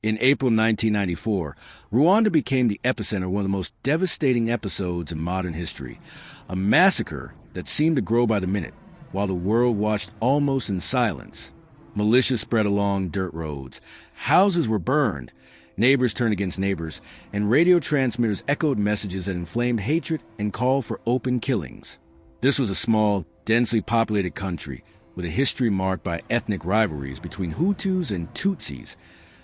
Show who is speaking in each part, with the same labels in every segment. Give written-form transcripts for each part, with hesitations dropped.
Speaker 1: In April 1994, Rwanda became the epicenter of one of the most devastating episodes in modern history, a massacre that seemed to grow by the minute, while the world watched almost in silence. Militias spread along dirt roads, houses were burned, neighbors turned against neighbors, and radio transmitters echoed messages that inflamed hatred and called for open killings. This was a small, densely populated country with a history marked by ethnic rivalries between Hutus and Tutsis,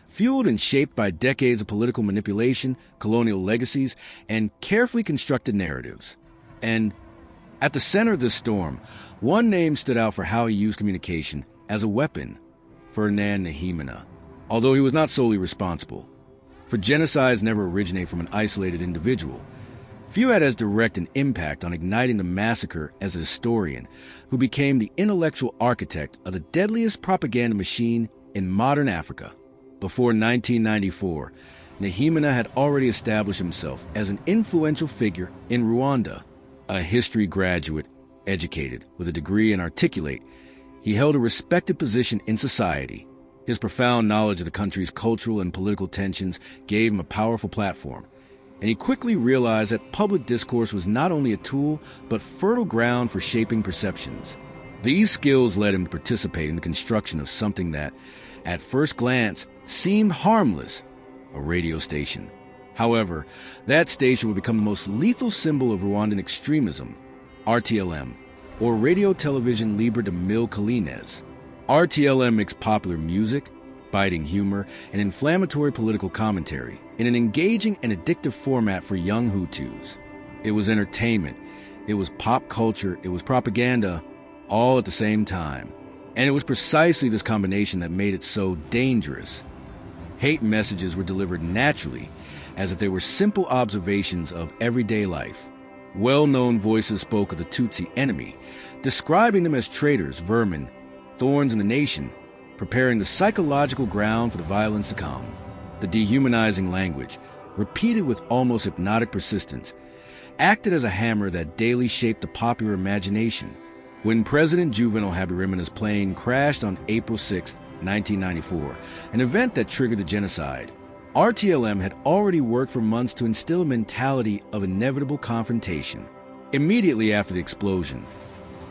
Speaker 1: fueled and shaped by decades of political manipulation, colonial legacies, and carefully constructed narratives. And at the center of this storm, one name stood out for how he used communication as a weapon: Ferdinand Nahimana. Although he was not solely responsible, for genocides never originate from an isolated individual, few had as direct an impact on igniting the massacre as a historian who became the intellectual architect of the deadliest propaganda machine in modern Africa. Before 1994, Nahimana had already established himself as an influential figure in Rwanda. A history graduate, educated, with a degree and articulate, he held a respected position in society. His profound knowledge of the country's cultural and political tensions gave him a powerful platform, and he quickly realized that public discourse was not only a tool, but fertile ground for shaping perceptions. These skills led him to participate in the construction of something that, at first glance, seemed harmless: a radio station. However, that station would become the most lethal symbol of Rwandan extremism: RTLM, or Radio Television Libre de Mille Collines. RTLM mixed popular music, biting humor, and inflammatory political commentary in an engaging and addictive format for young Hutus. It was entertainment, it was pop culture, it was propaganda, all at the same time. And it was precisely this combination that made it so dangerous. Hate messages were delivered naturally, as if they were simple observations of everyday life. Well-known voices spoke of the Tutsi enemy, describing them as traitors, vermin, thorns in the nation, preparing the psychological ground for the violence to come. The dehumanizing language, repeated with almost hypnotic persistence, acted as a hammer that daily shaped the popular imagination. When President Juvenal Habyarimana's plane crashed on April 6, 1994, an event that triggered the genocide, RTLM had already worked for months to instill a mentality of inevitable confrontation. Immediately after the explosion,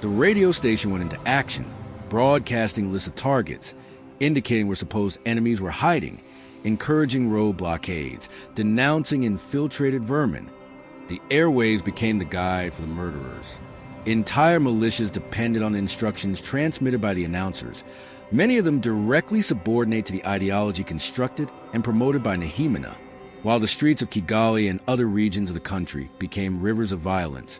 Speaker 1: the radio station went into action, broadcasting lists of targets, indicating where supposed enemies were hiding, encouraging road blockades, denouncing infiltrated vermin. The airwaves became the guide for the murderers. Entire militias depended on the instructions transmitted by the announcers, many of them directly subordinate to the ideology constructed and promoted by Nahimana, while the streets of Kigali and other regions of the country became rivers of violence.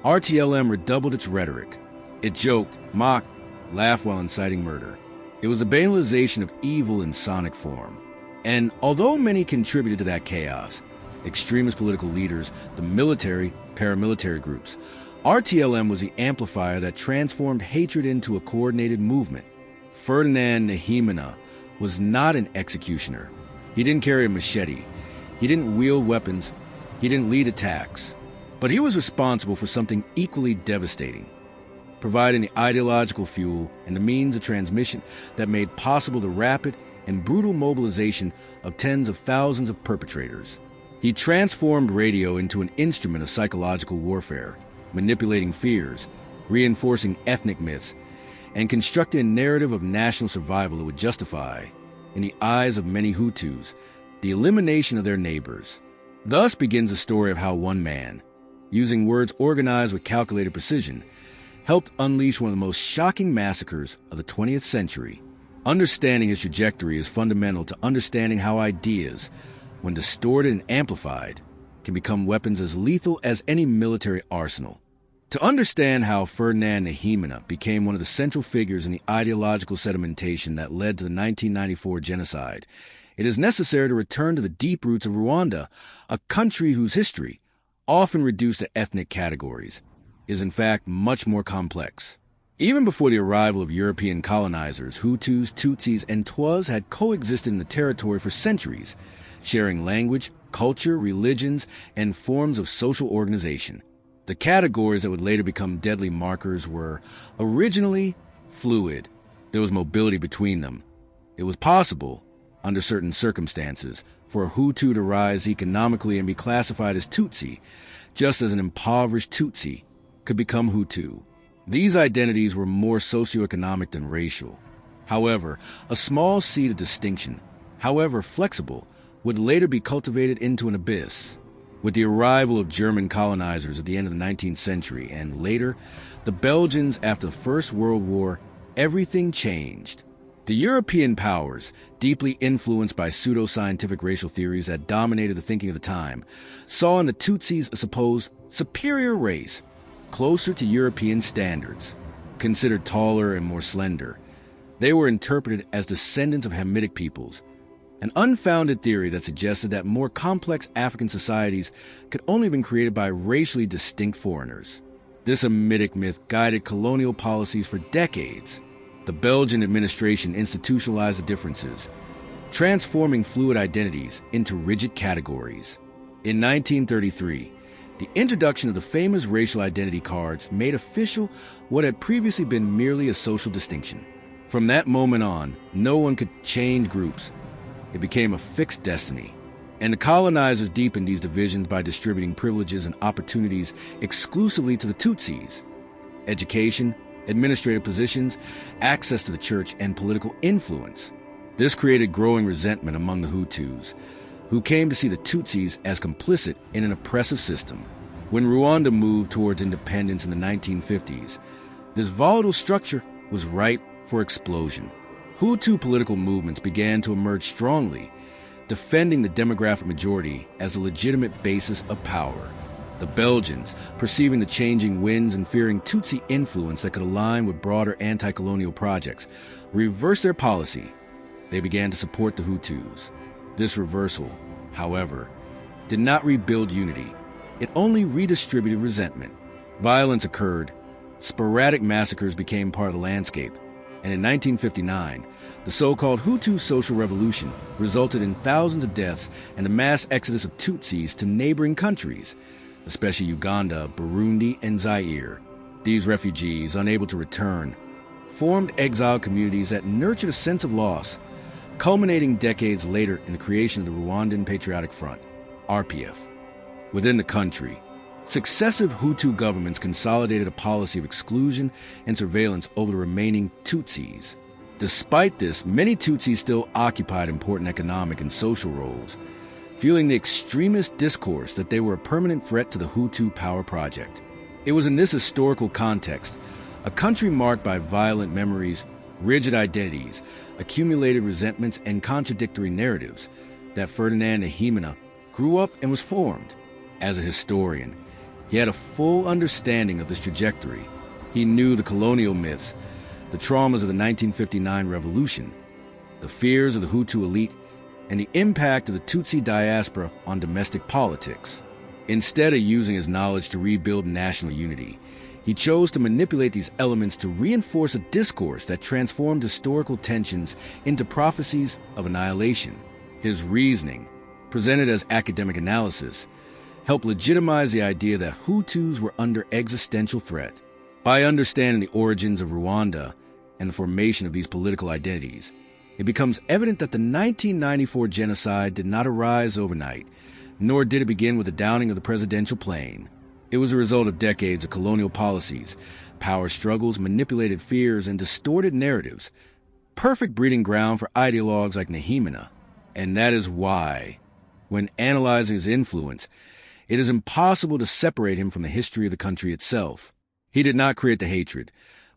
Speaker 1: RTLM redoubled its rhetoric. It joked, mocked, laughed while inciting murder. It was a banalization of evil in sonic form. And although many contributed to that chaos, extremist political leaders, the military, paramilitary groups, RTLM was the amplifier that transformed hatred into a coordinated movement. Ferdinand Nahimana was not an executioner. He didn't carry a machete. He didn't wield weapons. He didn't lead attacks. But he was responsible for something equally devastating: providing the ideological fuel and the means of transmission that made possible the rapid and brutal mobilization of tens of thousands of perpetrators. He transformed radio into an instrument of psychological warfare, manipulating fears, reinforcing ethnic myths, and constructing a narrative of national survival that would justify, in the eyes of many Hutus, the elimination of their neighbors. Thus begins the story of how one man, using words organized with calculated precision, helped unleash one of the most shocking massacres of the 20th century. Understanding his trajectory is fundamental to understanding how ideas, when distorted and amplified, can become weapons as lethal as any military arsenal. To understand how Ferdinand Nahimana became one of the central figures in the ideological sedimentation that led to the 1994 genocide, it is necessary to return to the deep roots of Rwanda, a country whose history, often reduced to ethnic categories, is in fact much more complex. Even before the arrival of European colonizers, Hutus, Tutsis, and Twas had coexisted in the territory for centuries, sharing language, culture, religions, and forms of social organization. The categories that would later become deadly markers were originally fluid. There was mobility between them. It was possible, under certain circumstances, for a Hutu to rise economically and be classified as Tutsi, just as an impoverished Tutsi could become Hutu. These identities were more socioeconomic than racial. However, a small seed of distinction, however flexible, would later be cultivated into an abyss. With the arrival of German colonizers at the end of the 19th century and later, the Belgians after the First World War, everything changed. The European powers, deeply influenced by pseudo-scientific racial theories that dominated the thinking of the time, saw in the Tutsis a supposed superior race, closer to European standards. Considered taller and more slender, they were interpreted as descendants of Hamitic peoples, an unfounded theory that suggested that more complex African societies could only have been created by racially distinct foreigners. This Hamitic myth guided colonial policies for decades. The Belgian administration institutionalized the differences, transforming fluid identities into rigid categories. In 1933, the introduction of the famous racial identity cards made official what had previously been merely a social distinction. From that moment on, no one could change groups. It became a fixed destiny, and the colonizers deepened these divisions by distributing privileges and opportunities exclusively to the Tutsis. Education, administrative positions, access to the church, and political influence. This created growing resentment among the Hutus, who came to see the Tutsis as complicit in an oppressive system. When Rwanda moved towards independence in the 1950s, this volatile structure was ripe for explosion. Hutu political movements began to emerge strongly, defending the demographic majority as a legitimate basis of power. The Belgians, perceiving the changing winds and fearing Tutsi influence that could align with broader anti-colonial projects, reversed their policy. They began to support the Hutus. This reversal, however, did not rebuild unity. It only redistributed resentment. Violence occurred. Sporadic massacres became part of the landscape. And in 1959, the so-called Hutu Social Revolution resulted in thousands of deaths and a mass exodus of Tutsis to neighboring countries, especially Uganda, Burundi, and Zaire. These refugees, unable to return, formed exiled communities that nurtured a sense of loss, culminating decades later in the creation of the Rwandan Patriotic Front, RPF. Within the country, successive Hutu governments consolidated a policy of exclusion and surveillance over the remaining Tutsis. Despite this, many Tutsis still occupied important economic and social roles, fueling the extremist discourse that they were a permanent threat to the Hutu power project. It was in this historical context, a country marked by violent memories, rigid identities, accumulated resentments, and contradictory narratives, that Ferdinand Nahimana grew up and was formed. As a historian, he had a full understanding of this trajectory. He knew the colonial myths, the traumas of the 1959 revolution, the fears of the Hutu elite, and the impact of the Tutsi diaspora on domestic politics. Instead of using his knowledge to rebuild national unity, he chose to manipulate these elements to reinforce a discourse that transformed historical tensions into prophecies of annihilation. His reasoning, presented as academic analysis, helped legitimize the idea that Hutus were under existential threat. By understanding the origins of Rwanda and the formation of these political identities, it becomes evident that the 1994 genocide did not arise overnight, nor did it begin with the downing of the presidential plane. It was a result of decades of colonial policies, power struggles, manipulated fears, and distorted narratives, perfect breeding ground for ideologues like Nahimana. And that is why, when analyzing his influence, it is impossible to separate him from the history of the country itself. He did not create the hatred,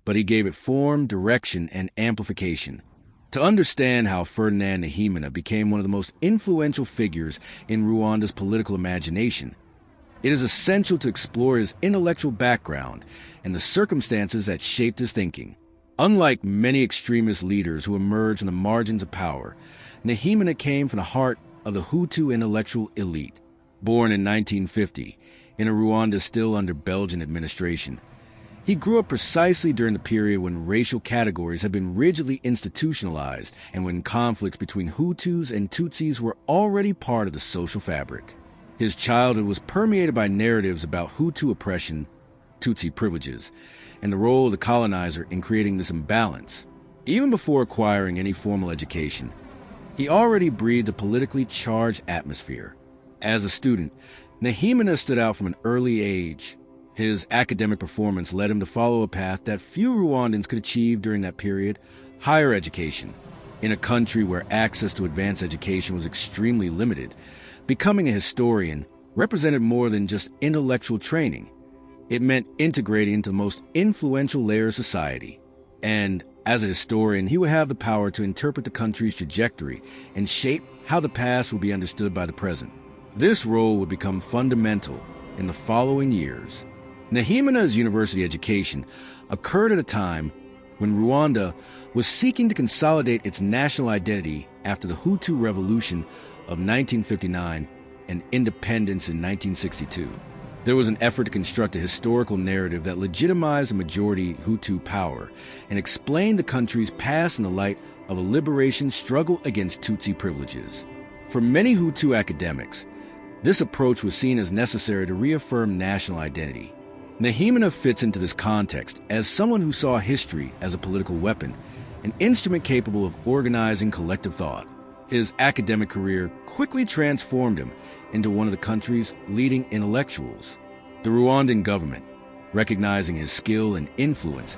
Speaker 1: but he gave it form, direction, and amplification. To understand how Ferdinand Nahimana became one of the most influential figures in Rwanda's political imagination, it is essential to explore his intellectual background and the circumstances that shaped his thinking. Unlike many extremist leaders who emerged on the margins of power, Nahimana came from the heart of the Hutu intellectual elite. Born in 1950, in a Rwanda still under Belgian administration, he grew up precisely during the period when racial categories had been rigidly institutionalized and when conflicts between Hutus and Tutsis were already part of the social fabric. His childhood was permeated by narratives about Hutu oppression, Tutsi privileges, and the role of the colonizer in creating this imbalance. Even before acquiring any formal education, He already breathed a politically charged atmosphere. As a student, Nehemina stood out from an early age. His academic performance led him to follow a path that few Rwandans could achieve during that period: higher education. In a country where access to advanced education was extremely limited, becoming a historian represented more than just intellectual training. It meant integrating into the most influential layer of society. And as a historian, he would have the power to interpret the country's trajectory and shape how the past would be understood by the present. This role would become fundamental in the following years. Nehemina's university education occurred at a time when Rwanda was seeking to consolidate its national identity after the Hutu Revolution of 1959 and independence in 1962. There was an effort to construct a historical narrative that legitimized a majority Hutu power and explained the country's past in the light of a liberation struggle against Tutsi privileges. For many Hutu academics, this approach was seen as necessary to reaffirm national identity. Nehemina fits into this context as someone who saw history as a political weapon, an instrument capable of organizing collective thought. His academic career quickly transformed him into one of the country's leading intellectuals. The Rwandan government, recognizing his skill and influence,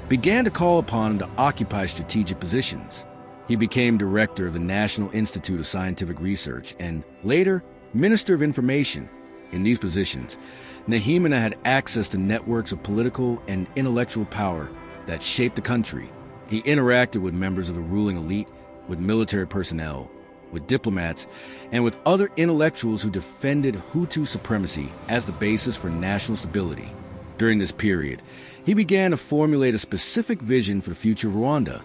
Speaker 1: began to call upon him to occupy strategic positions. He became director of the National Institute of Scientific Research and later Minister of Information. In these positions, Nehemina had access to networks of political and intellectual power that shaped the country. He interacted with members of the ruling elite, with military personnel, with diplomats, and with other intellectuals who defended Hutu supremacy as the basis for national stability. During this period, he began to formulate a specific vision for the future of Rwanda.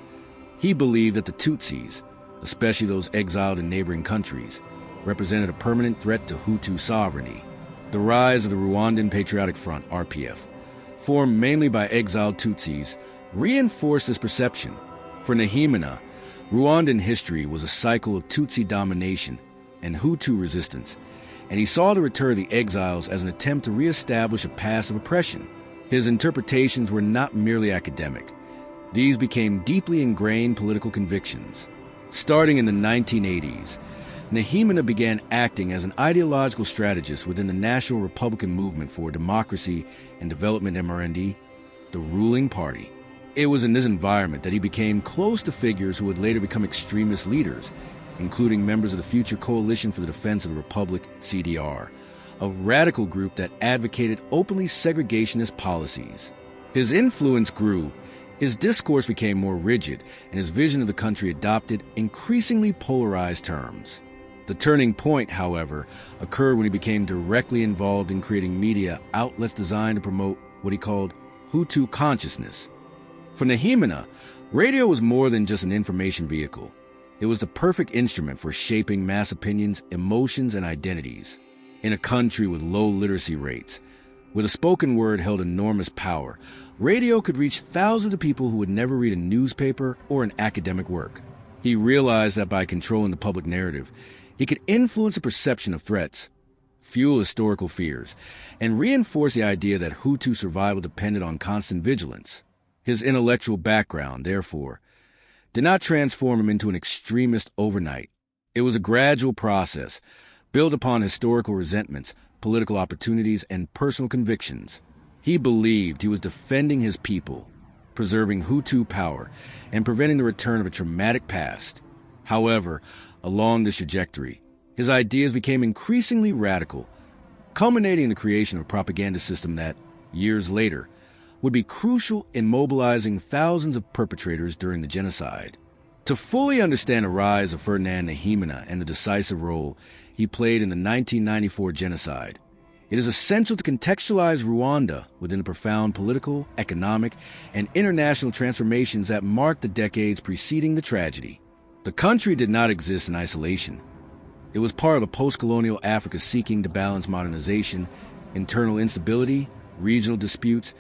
Speaker 1: He believed that the Tutsis, especially those exiled in neighboring countries, represented a permanent threat to Hutu sovereignty. The rise of the Rwandan Patriotic Front, RPF, formed mainly by exiled Tutsis, reinforced this perception. For Nehemina, Rwandan history was a cycle of Tutsi domination and Hutu resistance, and he saw the return of the exiles as an attempt to reestablish a past of oppression. His interpretations were not merely academic. These became deeply ingrained political convictions. Starting in the 1980s, Nehemina began acting as an ideological strategist within the National Republican Movement for Democracy and Development MRND, the ruling party. It was in this environment that he became close to figures who would later become extremist leaders, including members of the Future Coalition for the Defense of the Republic, CDR, a radical group that advocated openly segregationist policies. His influence grew, his discourse became more rigid, and his vision of the country adopted increasingly polarized terms. The turning point, however, occurred when he became directly involved in creating media outlets designed to promote what he called Hutu consciousness. For Nehemina, radio was more than just an information vehicle. It was the perfect instrument for shaping mass opinions, emotions, and identities. In a country with low literacy rates, where the spoken word held enormous power, radio could reach thousands of people who would never read a newspaper or an academic work. He realized that by controlling the public narrative, he could influence the perception of threats, fuel historical fears, and reinforce the idea that Hutu survival depended on constant vigilance. His intellectual background, therefore, did not transform him into an extremist overnight. It was a gradual process, built upon historical resentments, political opportunities, and personal convictions. He believed he was defending his people, preserving Hutu power, and preventing the return of a traumatic past. However, along this trajectory, his ideas became increasingly radical, culminating in the creation of a propaganda system that, years later, would be crucial in mobilizing thousands of perpetrators during the genocide. To fully understand the rise of Ferdinand Nehemina and the decisive role he played in the 1994 genocide, it is essential to contextualize Rwanda within the profound political, economic, and international transformations that marked the decades preceding the tragedy. The country did not exist in isolation. It was part of a post-colonial Africa seeking to balance modernization, internal instability, regional disputes,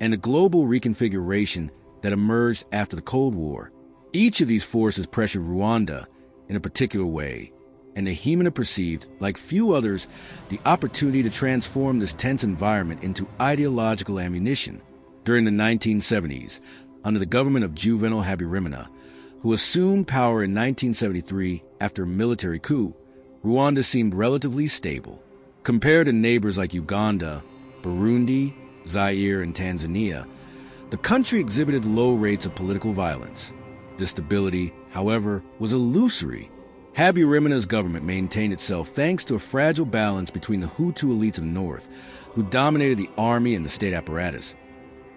Speaker 1: and a global reconfiguration that emerged after the Cold War. Each of these forces pressured Rwanda in a particular way, and Nehemina perceived, like few others, the opportunity to transform this tense environment into ideological ammunition. During the 1970s, under the government of Juvenal Habyarimana, who assumed power in 1973 after a military coup, Rwanda seemed relatively stable. Compared to neighbors like Uganda, Burundi, Zaire, and Tanzania, the country exhibited low rates of political violence. This stability, however, was illusory. Habyarimana's government maintained itself thanks to a fragile balance between the Hutu elites of the north, who dominated the army and the state apparatus,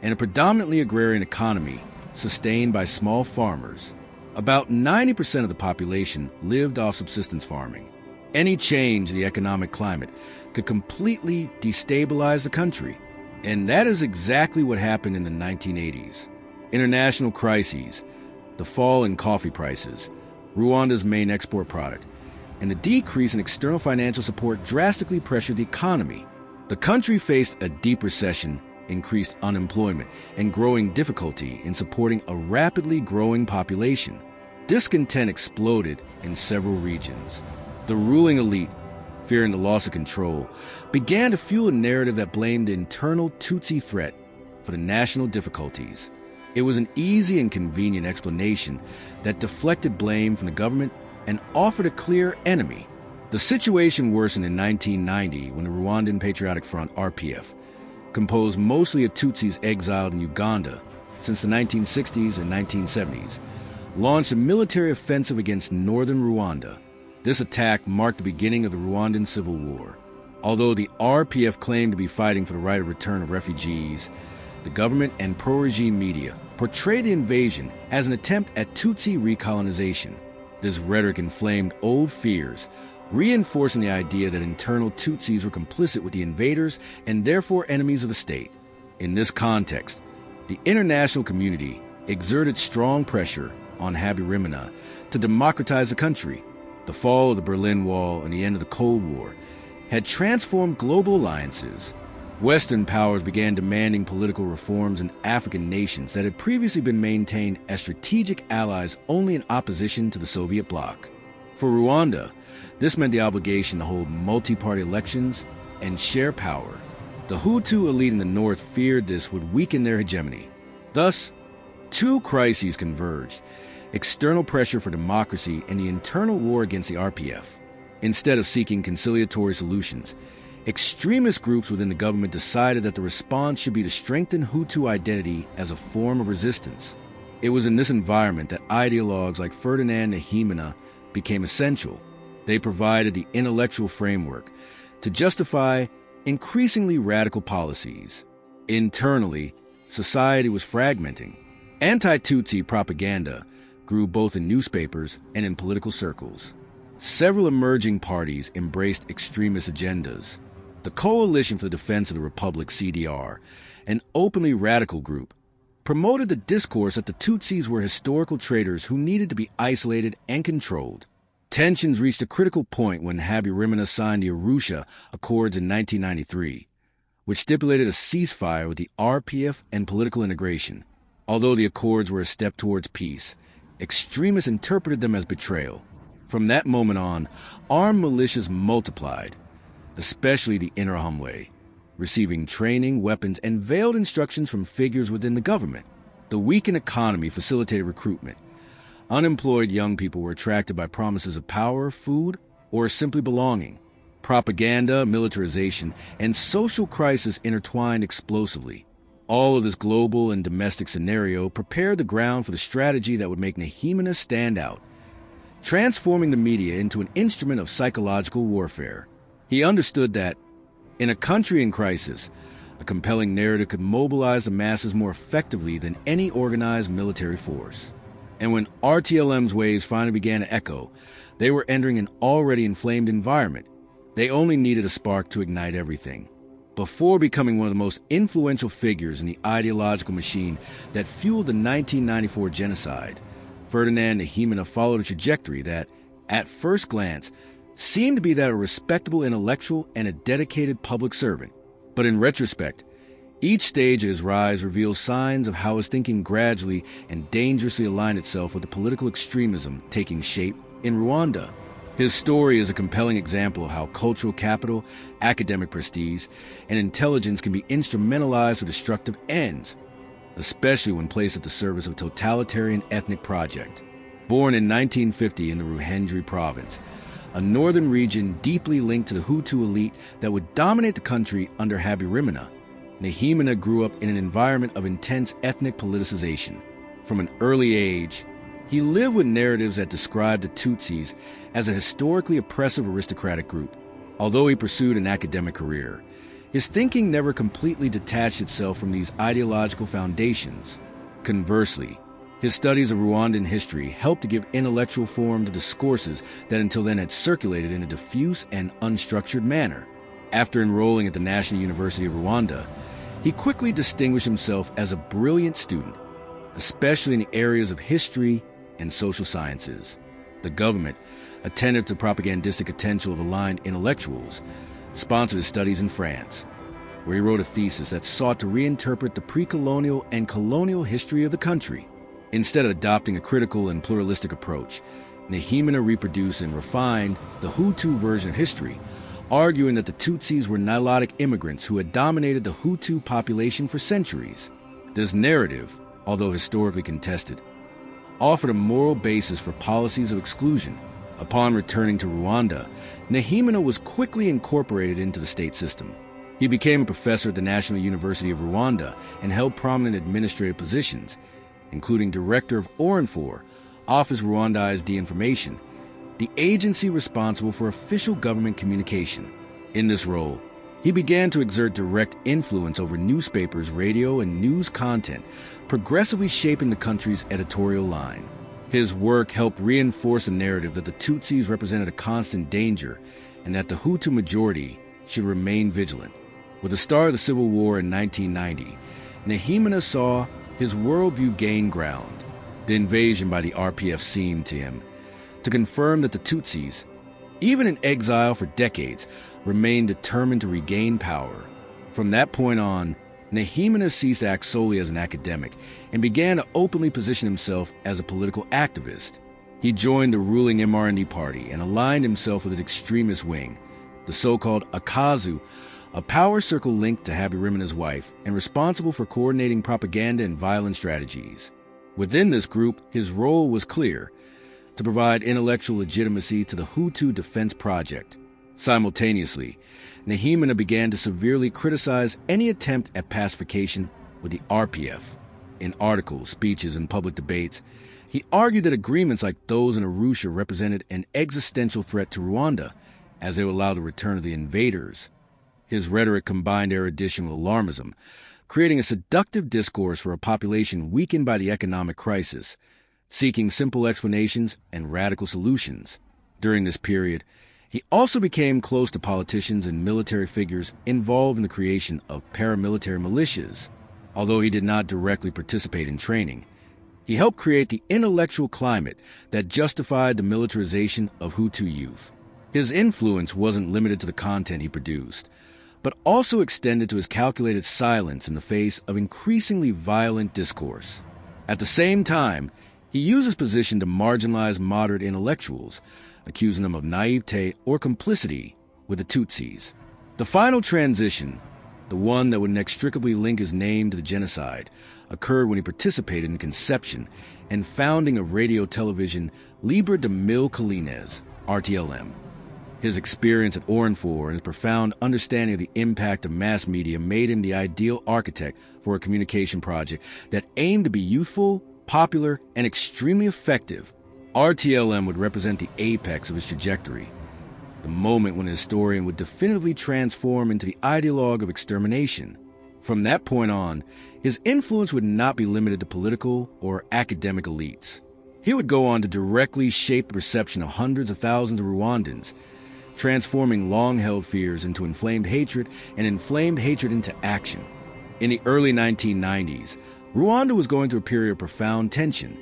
Speaker 1: and a predominantly agrarian economy sustained by small farmers. About 90% of the population lived off subsistence farming. Any change in the economic climate could completely destabilize the country, and that is exactly what happened in the 1980s. International crises, the fall in coffee prices, Rwanda's main export product, and the decrease in external financial support drastically pressured the economy. The country faced a deep recession, increased unemployment, and growing difficulty in supporting a rapidly growing population. Discontent exploded in several regions. The ruling elite, fearing the loss of control, began to fuel a narrative that blamed the internal Tutsi threat for the national difficulties. It was an easy and convenient explanation that deflected blame from the government and offered a clear enemy. The situation worsened in 1990 when the Rwandan Patriotic Front, RPF, composed mostly of Tutsis exiled in Uganda since the 1960s and 1970s, launched a military offensive against northern Rwanda. This attack marked the beginning of the Rwandan Civil War. Although the RPF claimed to be fighting for the right of return of refugees, the government and pro-regime media portrayed the invasion as an attempt at Tutsi recolonization. This rhetoric inflamed old fears, reinforcing the idea that internal Tutsis were complicit with the invaders and therefore enemies of the state. In this context, the international community exerted strong pressure on Habyarimana to democratize the country. The fall of the Berlin Wall and the end of the Cold War had transformed global alliances. Western powers began demanding political reforms in African nations that had previously been maintained as strategic allies only in opposition to the Soviet bloc. For Rwanda, this meant the obligation to hold multi-party elections and share power. The Hutu elite in the north feared this would weaken their hegemony. Thus, two crises converged: external pressure for democracy and the internal war against the RPF. Instead of seeking conciliatory solutions, extremist groups within the government decided that the response should be to strengthen Hutu identity as a form of resistance. It was in this environment that ideologues like Ferdinand Nahimana became essential. They provided the intellectual framework to justify increasingly radical policies. Internally, society was fragmenting. Anti-Tutsi propaganda grew both in newspapers and in political circles. Several emerging parties embraced extremist agendas. The Coalition for the Defense of the Republic, CDR, an openly radical group, promoted the discourse that the Tutsis were historical traitors who needed to be isolated and controlled. Tensions reached a critical point when Habyarimana signed the Arusha Accords in 1993, which stipulated a ceasefire with the RPF and political integration. Although the accords were a step towards peace, extremists interpreted them as betrayal. From that moment on, armed militias multiplied, especially the Interahamwe, receiving training, weapons, and veiled instructions from figures within the government. The weakened economy facilitated recruitment. Unemployed young people were attracted by promises of power, food, or simply belonging. Propaganda, militarization, and social crisis intertwined explosively. All of this global and domestic scenario prepared the ground for the strategy that would make Nahimana stand out, transforming the media into an instrument of psychological warfare. He understood that, in a country in crisis, a compelling narrative could mobilize the masses more effectively than any organized military force. And when RTLM's waves finally began to echo, they were entering an already inflamed environment. They only needed a spark to ignite everything. Before becoming one of the most influential figures in the ideological machine that fueled the 1994 genocide, Ferdinand Nahimana followed a trajectory that, at first glance, seemed to be that of a respectable intellectual and a dedicated public servant. But in retrospect, each stage of his rise reveals signs of how his thinking gradually and dangerously aligned itself with the political extremism taking shape in Rwanda. His story is a compelling example of how cultural capital, academic prestige, and intelligence can be instrumentalized for destructive ends, especially when placed at the service of a totalitarian ethnic project. Born in 1950 in the Ruhengeri province, a northern region deeply linked to the Hutu elite that would dominate the country under Habyarimana, Nehemia grew up in an environment of intense ethnic politicization. From an early age, he lived with narratives that described the Tutsis as a historically oppressive aristocratic group. Although he pursued an academic career, his thinking never completely detached itself from these ideological foundations. Conversely, his studies of Rwandan history helped to give intellectual form to discourses that until then had circulated in a diffuse and unstructured manner. After enrolling at the National University of Rwanda, he quickly distinguished himself as a brilliant student, especially in the areas of history and social sciences. The government, attentive to the propagandistic potential of aligned intellectuals, sponsored his studies in France, where he wrote a thesis that sought to reinterpret the pre-colonial and colonial history of the country. Instead of adopting a critical and pluralistic approach, Nehemia reproduced and refined the Hutu version of history, arguing that the Tutsis were Nilotic immigrants who had dominated the Hutu population for centuries. This narrative, although historically contested, offered a moral basis for policies of exclusion. Upon returning to Rwanda, Nehemia was quickly incorporated into the state system. He became a professor at the National University of Rwanda and held prominent administrative positions, including director of ORINFOR, Office Rwandais d'Information, the agency responsible for official government communication. In this role, he began to exert direct influence over newspapers, radio, and news content, progressively shaping the country's editorial line. His work helped reinforce a narrative that the Tutsis represented a constant danger and that the Hutu majority should remain vigilant. With the start of the Civil War in 1990, Nehemia saw his worldview gain ground. The invasion by the RPF seemed to him to confirm that the Tutsis, even in exile for decades, remained determined to regain power. From that point on, Nehemia ceased to act solely as an academic and began to openly position himself as a political activist. He joined the ruling MRND party and aligned himself with its extremist wing, the so-called Akazu, a power circle linked to Habyarimana's wife and responsible for coordinating propaganda and violent strategies. Within this group, his role was clear: to provide intellectual legitimacy to the Hutu Defense Project. Simultaneously, Nehemia began to severely criticize any attempt at pacification with the RPF. In articles, speeches, and public debates, he argued that agreements like those in Arusha represented an existential threat to Rwanda, as they would allow the return of the invaders. His rhetoric combined erudition with alarmism, creating a seductive discourse for a population weakened by the economic crisis, seeking simple explanations and radical solutions. During this period, he also became close to politicians and military figures involved in the creation of paramilitary militias. Although he did not directly participate in training, he helped create the intellectual climate that justified the militarization of Hutu youth. His influence wasn't limited to the content he produced, but also extended to his calculated silence in the face of increasingly violent discourse. At the same time, he used his position to marginalize moderate intellectuals, accusing them of naivete or complicity with the Tutsis. The final transition, the one that would inextricably link his name to the genocide, occurred when he participated in the conception and founding of radio television Libre de Mille Collines, RTLM. His experience at ORINFOR and his profound understanding of the impact of mass media made him the ideal architect for a communication project that aimed to be youthful, popular, and extremely effective. RTLM would represent the apex of his trajectory, the moment when a historian would definitively transform into the ideologue of extermination. From that point on, his influence would not be limited to political or academic elites. He would go on to directly shape the perception of hundreds of thousands of Rwandans, transforming long-held fears into inflamed hatred and inflamed hatred into action. In the early 1990s, Rwanda was going through a period of profound tension,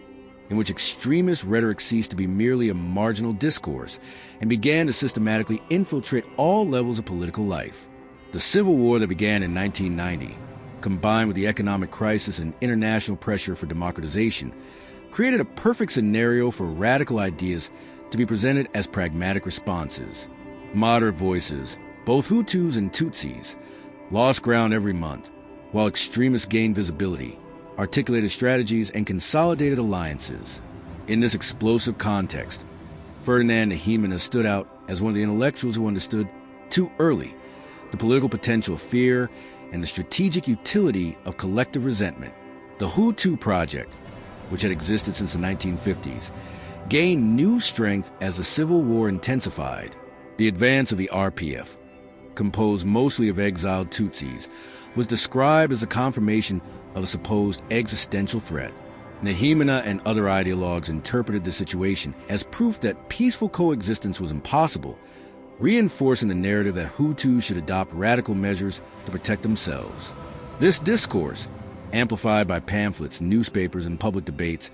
Speaker 1: in which extremist rhetoric ceased to be merely a marginal discourse and began to systematically infiltrate all levels of political life. The civil war that began in 1990, combined with the economic crisis and international pressure for democratization, created a perfect scenario for radical ideas to be presented as pragmatic responses. Moderate voices, both Hutus and Tutsis, lost ground every month, while extremists gained visibility, articulated strategies, and consolidated alliances. In this explosive context, Ferdinand Nahimana stood out as one of the intellectuals who understood too early the political potential of fear and the strategic utility of collective resentment. The Hutu Project, which had existed since the 1950s, gained new strength as the civil war intensified. The advance of the RPF, composed mostly of exiled Tutsis, was described as a confirmation of a supposed existential threat. Nahimana and other ideologues interpreted the situation as proof that peaceful coexistence was impossible, reinforcing the narrative that Hutus should adopt radical measures to protect themselves. This discourse, amplified by pamphlets, newspapers, and public debates,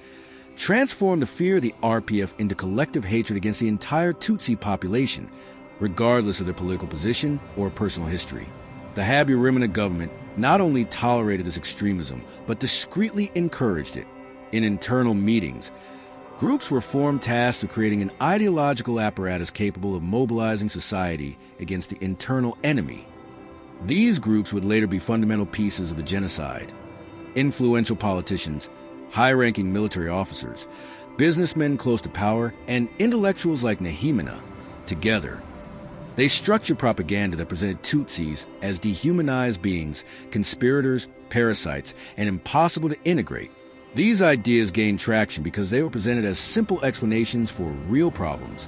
Speaker 1: transformed the fear of the RPF into collective hatred against the entire Tutsi population, regardless of their political position or personal history. The Habyarimana government not only tolerated this extremism, but discreetly encouraged it. In internal meetings, groups were formed tasked with creating an ideological apparatus capable of mobilizing society against the internal enemy. These groups would later be fundamental pieces of the genocide. Influential politicians, high-ranking military officers, businessmen close to power, and intellectuals like Nahimana, together, they structured propaganda that presented Tutsis as dehumanized beings, conspirators, parasites, and impossible to integrate. These ideas gained traction because they were presented as simple explanations for real problems: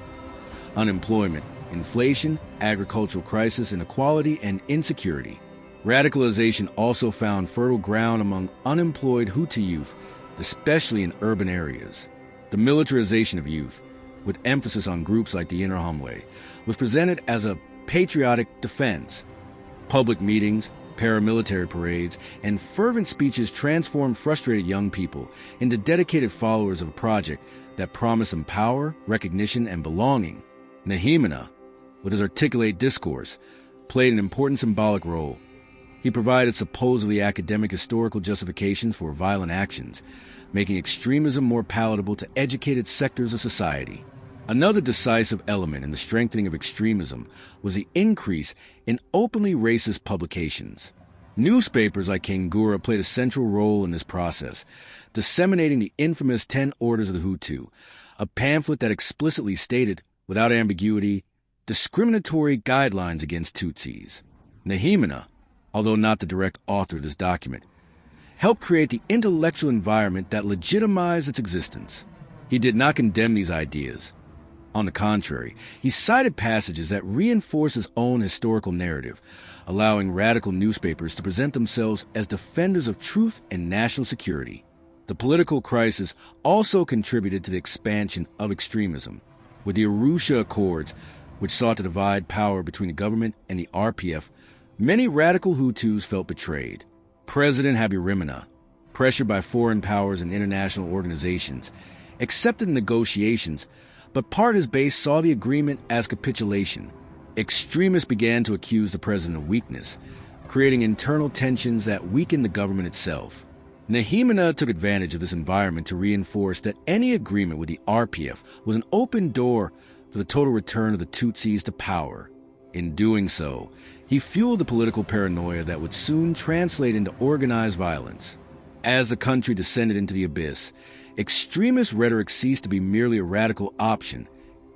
Speaker 1: unemployment, inflation, agricultural crisis, inequality, and insecurity. Radicalization also found fertile ground among unemployed Hutu youth, especially in urban areas. The militarization of youth, with emphasis on groups like the Interahamwe, was presented as a patriotic defense. Public meetings, paramilitary parades, and fervent speeches transformed frustrated young people into dedicated followers of a project that promised them power, recognition, and belonging. Nahimana, with his articulate discourse, played an important symbolic role. He provided supposedly academic historical justifications for violent actions, making extremism more palatable to educated sectors of society. Another decisive element in the strengthening of extremism was the increase in openly racist publications. Newspapers like Kengura played a central role in this process, disseminating the infamous 10 Orders of the Hutu, a pamphlet that explicitly stated, without ambiguity, discriminatory guidelines against Tutsis. Nahimana, although not the direct author of this document, helped create the intellectual environment that legitimized its existence. He did not condemn these ideas. On the contrary, he cited passages that reinforce his own historical narrative, allowing radical newspapers to present themselves as defenders of truth and national security. The political crisis also contributed to the expansion of extremism. With the Arusha Accords, which sought to divide power between the government and the RPF, many radical Hutus felt betrayed. President Habyarimana, pressured by foreign powers and international organizations, accepted negotiations, but part of his base saw the agreement as capitulation. Extremists began to accuse the president of weakness, creating internal tensions that weakened the government itself. Nahimana took advantage of this environment to reinforce that any agreement with the RPF was an open door for the total return of the Tutsis to power. In doing so, he fueled the political paranoia that would soon translate into organized violence. As the country descended into the abyss, extremist rhetoric ceased to be merely a radical option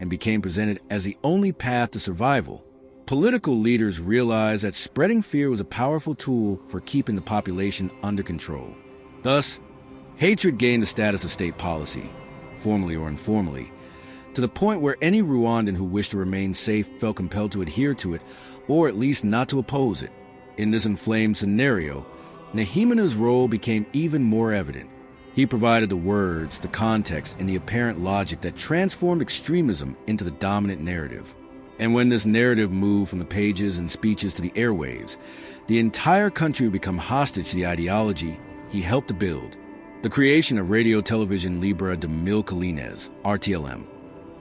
Speaker 1: and became presented as the only path to survival. Political leaders realized that spreading fear was a powerful tool for keeping the population under control. Thus, hatred gained the status of state policy, formally or informally, to the point where any Rwandan who wished to remain safe felt compelled to adhere to it, or at least not to oppose it. In this inflamed scenario, Nahimana's role became even more evident. He provided the words, the context, and the apparent logic that transformed extremism into the dominant narrative. And when this narrative moved from the pages and speeches to the airwaves, the entire country would become hostage to the ideology he helped to build. The creation of Radio Television Libre de Mil Collines, RTLM,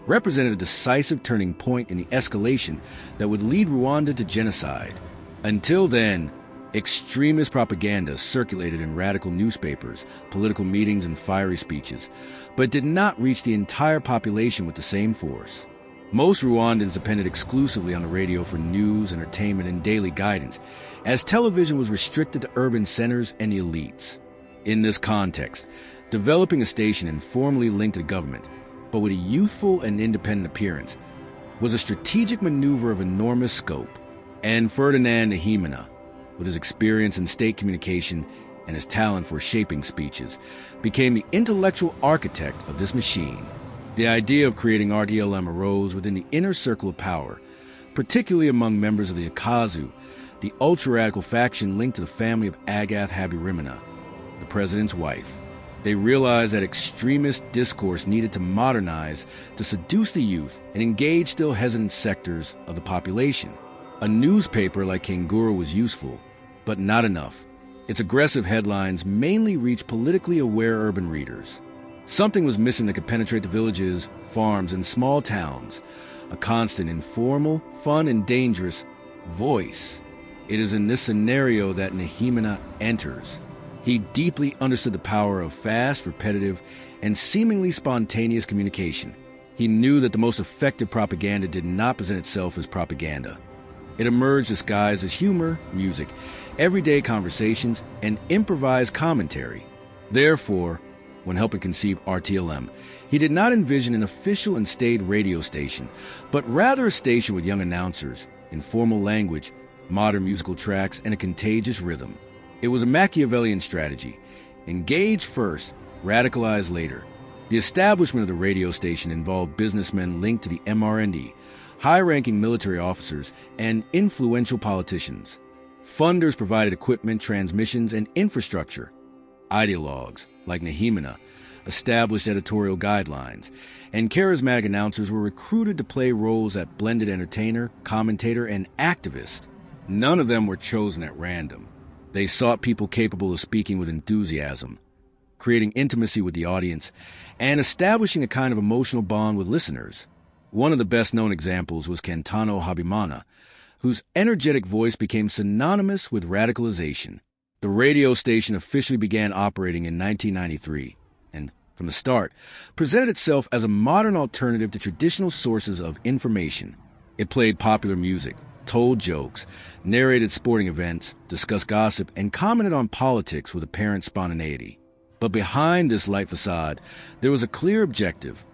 Speaker 1: represented a decisive turning point in the escalation that would lead Rwanda to genocide. Until then, extremist propaganda circulated in radical newspapers, political meetings, and fiery speeches, but did not reach the entire population with the same force. Most Rwandans depended exclusively on the radio for news, entertainment, and daily guidance, as television was restricted to urban centers and the elites. In this context, developing a station informally linked to the government, but with a youthful and independent appearance, was a strategic maneuver of enormous scope. And Ferdinand Nahimana, with his experience in state communication and his talent for shaping speeches, became the intellectual architect of this machine. The idea of creating RTLM arose within the inner circle of power, particularly among members of the Akazu, the ultra-radical faction linked to the family of Agath Habyarimana, the president's wife. They realized that extremist discourse needed to modernize to seduce the youth and engage still hesitant sectors of the population. A newspaper like Kenguru was useful, but not enough. Its aggressive headlines mainly reached politically aware urban readers. Something was missing that could penetrate the villages, farms, and small towns, a constant, informal, fun, and dangerous voice. It is in this scenario that Nahimana enters. He deeply understood the power of fast, repetitive, and seemingly spontaneous communication. He knew that the most effective propaganda did not present itself as propaganda. It emerged disguised as humor, music, everyday conversations, and improvised commentary. Therefore, when helping conceive RTLM, he did not envision an official and staid radio station, but rather a station with young announcers, informal language, modern musical tracks, and a contagious rhythm. It was a Machiavellian strategy. Engage first, radicalize later. The establishment of the radio station involved businessmen linked to the MRND, high-ranking military officers, and influential politicians. Funders provided equipment, transmissions, and infrastructure. Ideologues, like Nahimana, established editorial guidelines, and charismatic announcers were recruited to play roles that blended entertainer, commentator, and activist. None of them were chosen at random. They sought people capable of speaking with enthusiasm, creating intimacy with the audience, and establishing a kind of emotional bond with listeners. One of the best-known examples was Kentano Habimana, whose energetic voice became synonymous with radicalization. The radio station officially began operating in 1993, and from the start, presented itself as a modern alternative to traditional sources of information. It played popular music, told jokes, narrated sporting events, discussed gossip, and commented on politics with apparent spontaneity. But behind this light facade, there was a clear objective: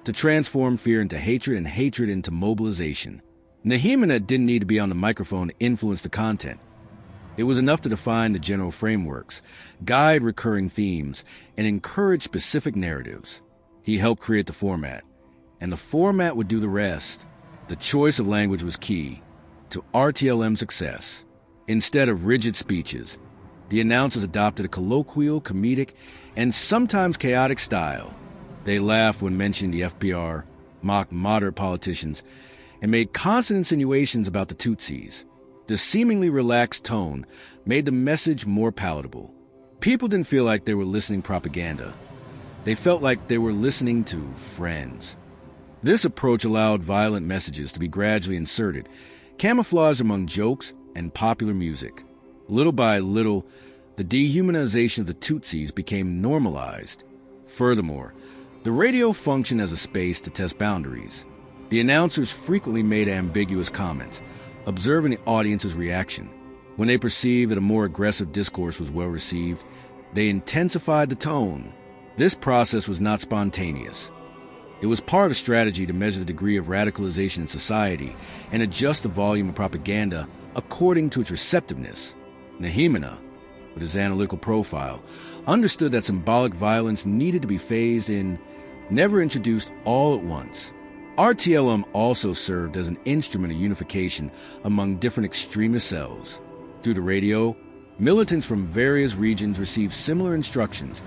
Speaker 1: to transform fear into hatred and hatred into mobilization. Nahimana didn't need to be on the microphone to influence the content. It was enough to define the general frameworks, guide recurring themes, and encourage specific narratives. He helped create the format, and the format would do the rest. The choice of language was key to RTLM's success. Instead of rigid speeches, the announcers adopted a colloquial, comedic, and sometimes chaotic style. They laughed when mentioning the FPR, mocked moderate politicians, and made constant insinuations about the Tutsis. The seemingly relaxed tone made the message more palatable. People didn't feel like they were listening propaganda. They felt like they were listening to friends. This approach allowed violent messages to be gradually inserted, camouflaged among jokes and popular music. Little by little, the dehumanization of the Tutsis became normalized. Furthermore, the radio functioned as a space to test boundaries. The announcers frequently made ambiguous comments, observing the audience's reaction. When they perceived that a more aggressive discourse was well received, they intensified the tone. This process was not spontaneous. It was part of a strategy to measure the degree of radicalization in society and adjust the volume of propaganda according to its receptiveness. Nahimana, with his analytical profile, understood that symbolic violence needed to be phased in, never introduced all at once. RTLM also served as an instrument of unification among different extremist cells. Through the radio, militants from various regions received similar instructions,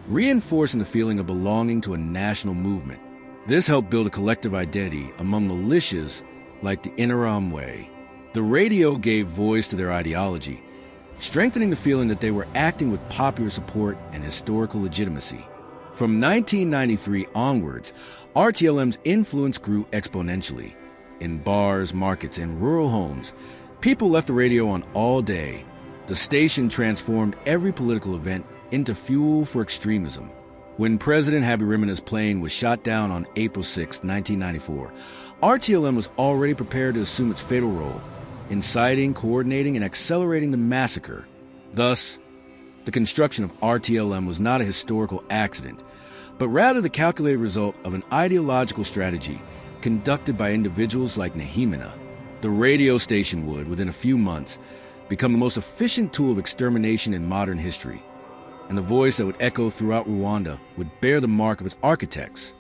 Speaker 1: reinforcing the feeling of belonging to a national movement. This helped build a collective identity among militias like the Interahamwe. The radio gave voice to their ideology, strengthening the feeling that they were acting with popular support and historical legitimacy. From 1993 onwards, RTLM's influence grew exponentially. In bars, markets, and rural homes, people left the radio on all day. The station transformed every political event into fuel for extremism. When President Habyarimana's plane was shot down on April 6, 1994, RTLM was already prepared to assume its fatal role, inciting, coordinating, and accelerating the massacre. Thus, The construction of RTLM was not a historical accident, but rather the calculated result of an ideological strategy conducted by individuals like Nehemina. The radio station would, within a few months, become the most efficient tool of extermination in modern history, and the voice that would echo throughout Rwanda would bear the mark of its architects.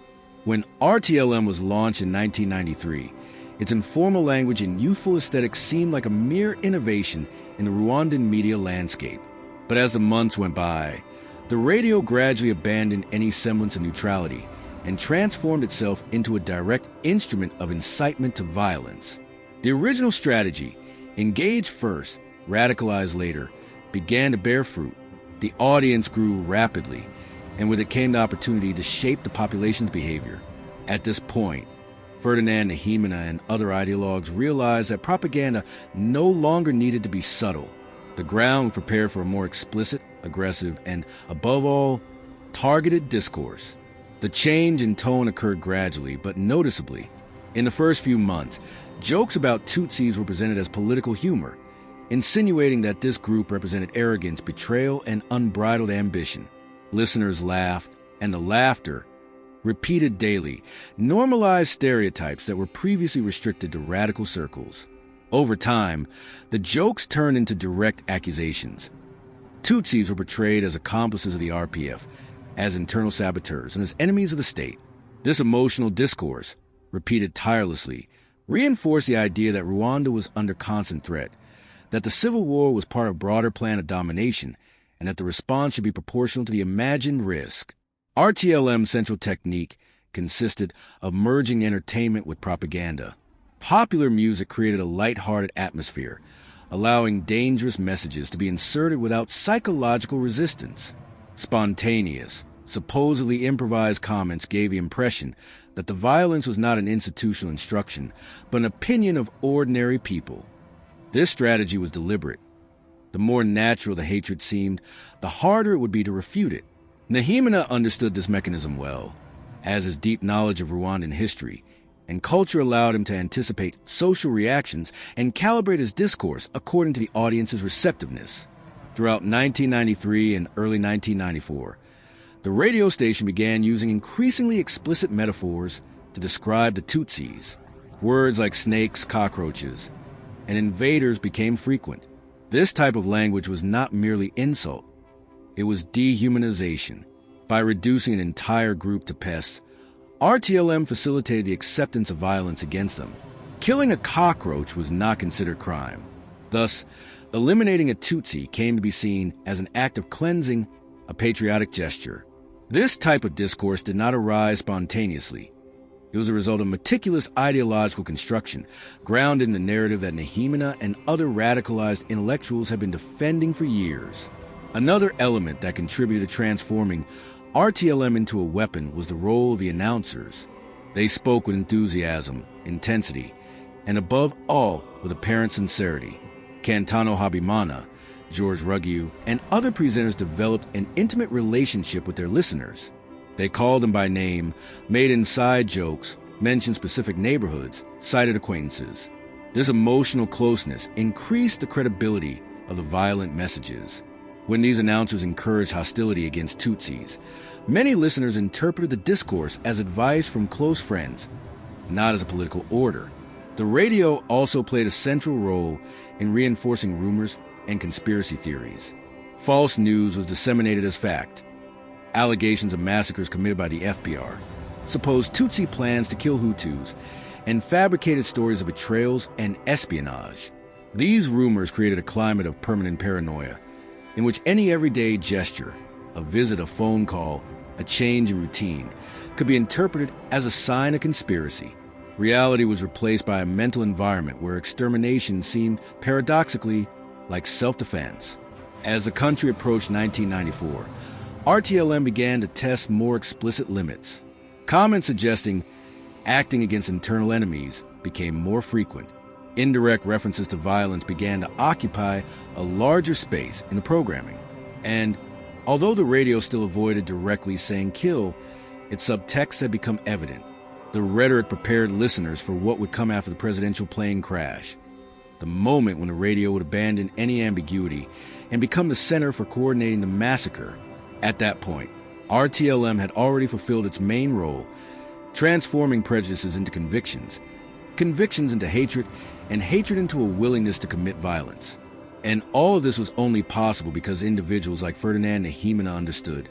Speaker 1: When RTLM was launched in 1993, its informal language and youthful aesthetic seemed like a mere innovation in the Rwandan media landscape. But as the months went by, the radio gradually abandoned any semblance of neutrality and transformed itself into a direct instrument of incitement to violence. The original strategy, engage first, radicalize later, began to bear fruit. The audience grew rapidly, and with it came the opportunity to shape the population's behavior. At this point, Ferdinand Nehemina and other ideologues realized that propaganda no longer needed to be subtle. The ground was prepared for a more explicit, aggressive, and, above all, targeted discourse. The change in tone occurred gradually, but noticeably. In the first few months, jokes about Tutsis were presented as political humor, insinuating that this group represented arrogance, betrayal, and unbridled ambition. Listeners laughed, and the laughter, repeated daily, normalized stereotypes that were previously restricted to radical circles. Over time, the jokes turned into direct accusations. Tutsis were portrayed as accomplices of the RPF, as internal saboteurs, and as enemies of the state. This emotional discourse, repeated tirelessly, reinforced the idea that Rwanda was under constant threat, that the civil war was part of a broader plan of domination, and that the response should be proportional to the imagined risk. RTLM's central technique consisted of merging entertainment with propaganda. Popular music created a light-hearted atmosphere, allowing dangerous messages to be inserted without psychological resistance. Spontaneous, supposedly improvised comments gave the impression that the violence was not an institutional instruction, but an opinion of ordinary people. This strategy was deliberate. The more natural the hatred seemed, the harder it would be to refute it. Nehemina understood this mechanism well, as his deep knowledge of Rwandan history and culture allowed him to anticipate social reactions and calibrate his discourse according to the audience's receptiveness. Throughout 1993 and early 1994, the radio station began using increasingly explicit metaphors to describe the Tutsis. Words like snakes, cockroaches, and invaders became frequent. This type of language was not merely insult. It was dehumanization. By reducing an entire group to pests, RTLM facilitated the acceptance of violence against them. Killing a cockroach was not considered crime. Thus, eliminating a Tutsi came to be seen as an act of cleansing, a patriotic gesture. This type of discourse did not arise spontaneously. It was a result of meticulous ideological construction, grounded in the narrative that Nehemina and other radicalized intellectuals had been defending for years. Another element that contributed to transforming RTLM into a weapon was the role of the announcers. They spoke with enthusiasm, intensity, and above all, with apparent sincerity. Cantano Habimana, George Ruggiu, and other presenters developed an intimate relationship with their listeners. They called them by name, made inside jokes, mentioned specific neighborhoods, cited acquaintances. This emotional closeness increased the credibility of the violent messages. When these announcers encouraged hostility against Tutsis, many listeners interpreted the discourse as advice from close friends, not as a political order. The radio also played a central role in reinforcing rumors and conspiracy theories. False news was disseminated as fact. Allegations of massacres committed by the FBR, supposed Tutsi plans to kill Hutus, and fabricated stories of betrayals and espionage. These rumors created a climate of permanent paranoia, in which any everyday gesture, a visit, a phone call, a change in routine, could be interpreted as a sign of conspiracy. Reality was replaced by a mental environment where extermination seemed paradoxically like self-defense. As the country approached 1994, RTLM began to test more explicit limits. Comments suggesting acting against internal enemies became more frequent. Indirect references to violence began to occupy a larger space in the programming. And although the radio still avoided directly saying kill, its subtext had become evident. The rhetoric prepared listeners for what would come after the presidential plane crash. the moment when the radio would abandon any ambiguity and become the center for coordinating the massacre. At that point, RTLM had already fulfilled its main role, transforming prejudices into convictions, convictions into hatred, and hatred into a willingness to commit violence. And all of this was only possible because individuals like Ferdinand Nahimana understood,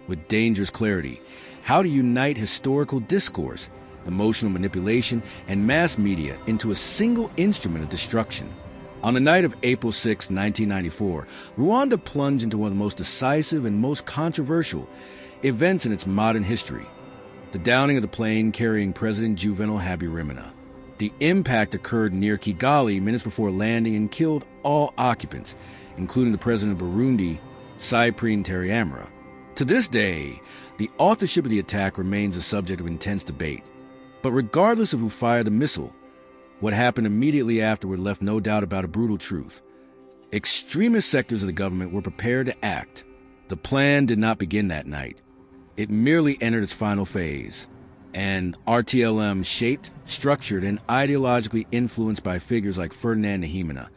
Speaker 1: with dangerous clarity, how to unite historical discourse, emotional manipulation, and mass media into a single instrument of destruction. On the night of April 6, 1994, Rwanda plunged into one of the most decisive and most controversial events in its modern history, the downing of the plane carrying President Juvenal Habyarimana. The impact occurred near Kigali minutes before landing and killed all occupants, including the president of Burundi, Cyprien Ntaryamira. To this day, the authorship of the attack remains a subject of intense debate. But regardless of who fired the missile, what happened immediately afterward left no doubt about a brutal truth. Extremist sectors of the government were prepared to act. The plan did not begin that night. It merely entered its final phase. And RTLM, shaped, structured, and ideologically influenced by figures like Ferdinand Nahimana,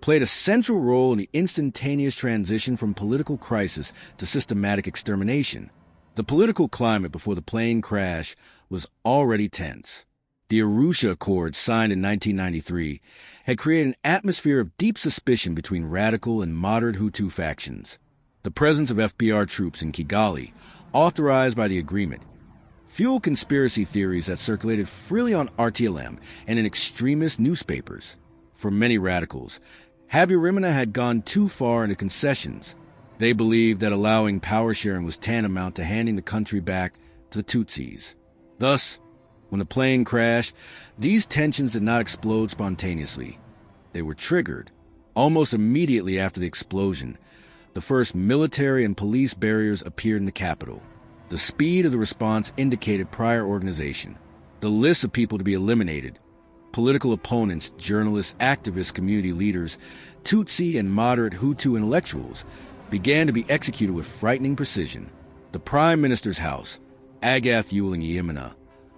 Speaker 1: played a central role in the instantaneous transition from political crisis to systematic extermination. The political climate before the plane crash was already tense. The Arusha Accords, signed in 1993, had created an atmosphere of deep suspicion between radical and moderate Hutu factions. The presence of FPR troops in Kigali, authorized by the agreement, fueled conspiracy theories that circulated freely on RTLM and in extremist newspapers. For many radicals, Habyarimana had gone too far into concessions. They believed that allowing power sharing was tantamount to handing the country back to the Tutsis. Thus, when the plane crashed, these tensions did not explode spontaneously. They were triggered. Almost immediately after the explosion, the first military and police barriers appeared in the capital. The speed of the response indicated prior organization. The lists of people to be eliminated, political opponents, journalists, activists, community leaders, Tutsi and moderate Hutu intellectuals, began to be executed with frightening precision. The Prime Minister's house, Agath Uwilingiyimana,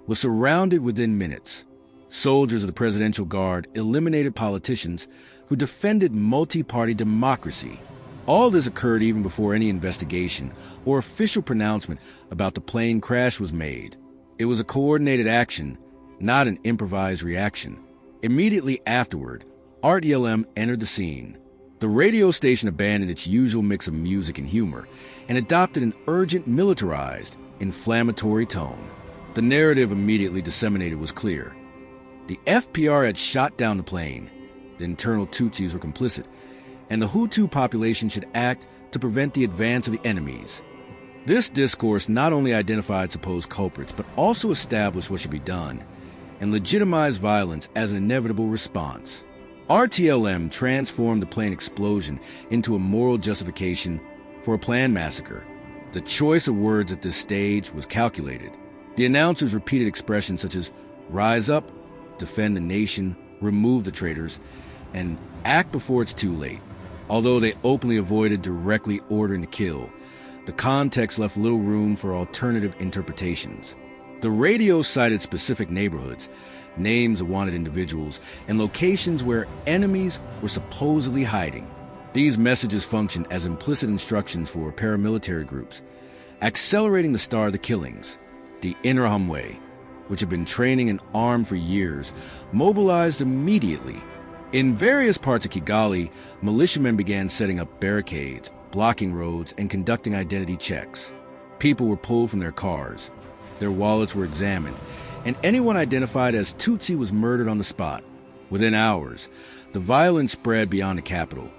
Speaker 1: was surrounded within minutes. Soldiers of the Presidential Guard eliminated politicians who defended multi-party democracy. All this occurred even before any investigation or official pronouncement about the plane crash was made. It was a coordinated action, not an improvised reaction. Immediately afterward, RTLM entered the scene. The radio station abandoned its usual mix of music and humor and adopted an urgent, militarized, inflammatory tone. The narrative immediately disseminated was clear. The FPR had shot down the plane. The internal Tutsis were complicit, and the Hutu population should act to prevent the advance of the enemies. This discourse not only identified supposed culprits, but also established what should be done, and legitimized violence as an inevitable response. RTLM transformed the plane explosion into a moral justification for a planned massacre. The choice of words at this stage was calculated. The announcers repeated expressions such as "rise up," "defend the nation," "remove the traitors," and "act before it's too late." Although they openly avoided directly ordering to kill, the context left little room for alternative interpretations. The radio cited specific neighborhoods, names of wanted individuals, and locations where enemies were supposedly hiding. These messages functioned as implicit instructions for paramilitary groups, accelerating the start of the killings. The Interahamwe, which had been training and armed for years, mobilized immediately. In various parts of Kigali, militiamen began setting up barricades, blocking roads, and conducting identity checks. People were pulled from their cars. Their wallets were examined, and anyone identified as Tutsi was murdered on the spot. Within hours, the violence spread beyond the capital,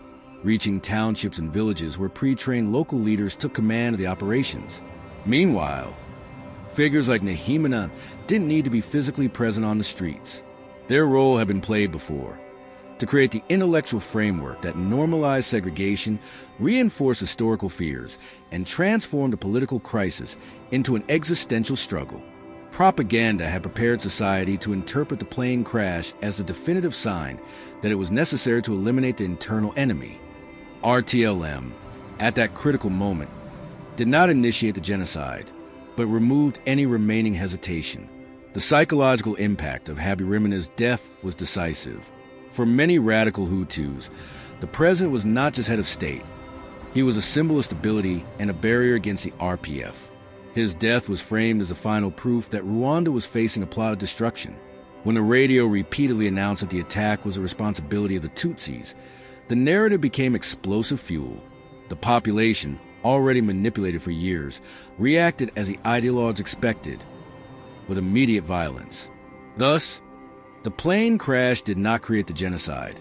Speaker 1: reaching townships and villages where pre-trained local leaders took command of the operations. Meanwhile, figures like Nahimana didn't need to be physically present on the streets. Their role had been played before, to create the intellectual framework that normalized segregation, reinforced historical fears, and transformed a political crisis into an existential struggle. Propaganda had prepared society to interpret the plane crash as the definitive sign that it was necessary to eliminate the internal enemy. RTLM, at that critical moment, did not initiate the genocide, but removed any remaining hesitation. The psychological impact of Habyarimana's death was decisive. For many radical Hutus, the president was not just head of state. He was a symbol of stability and a barrier against the RPF. His death was framed as the final proof that Rwanda was facing a plot of destruction. When the radio repeatedly announced that the attack was the responsibility of the Tutsis, the narrative became explosive fuel. The population, already manipulated for years, reacted as the ideologues expected, with immediate violence. Thus, the plane crash did not create the genocide.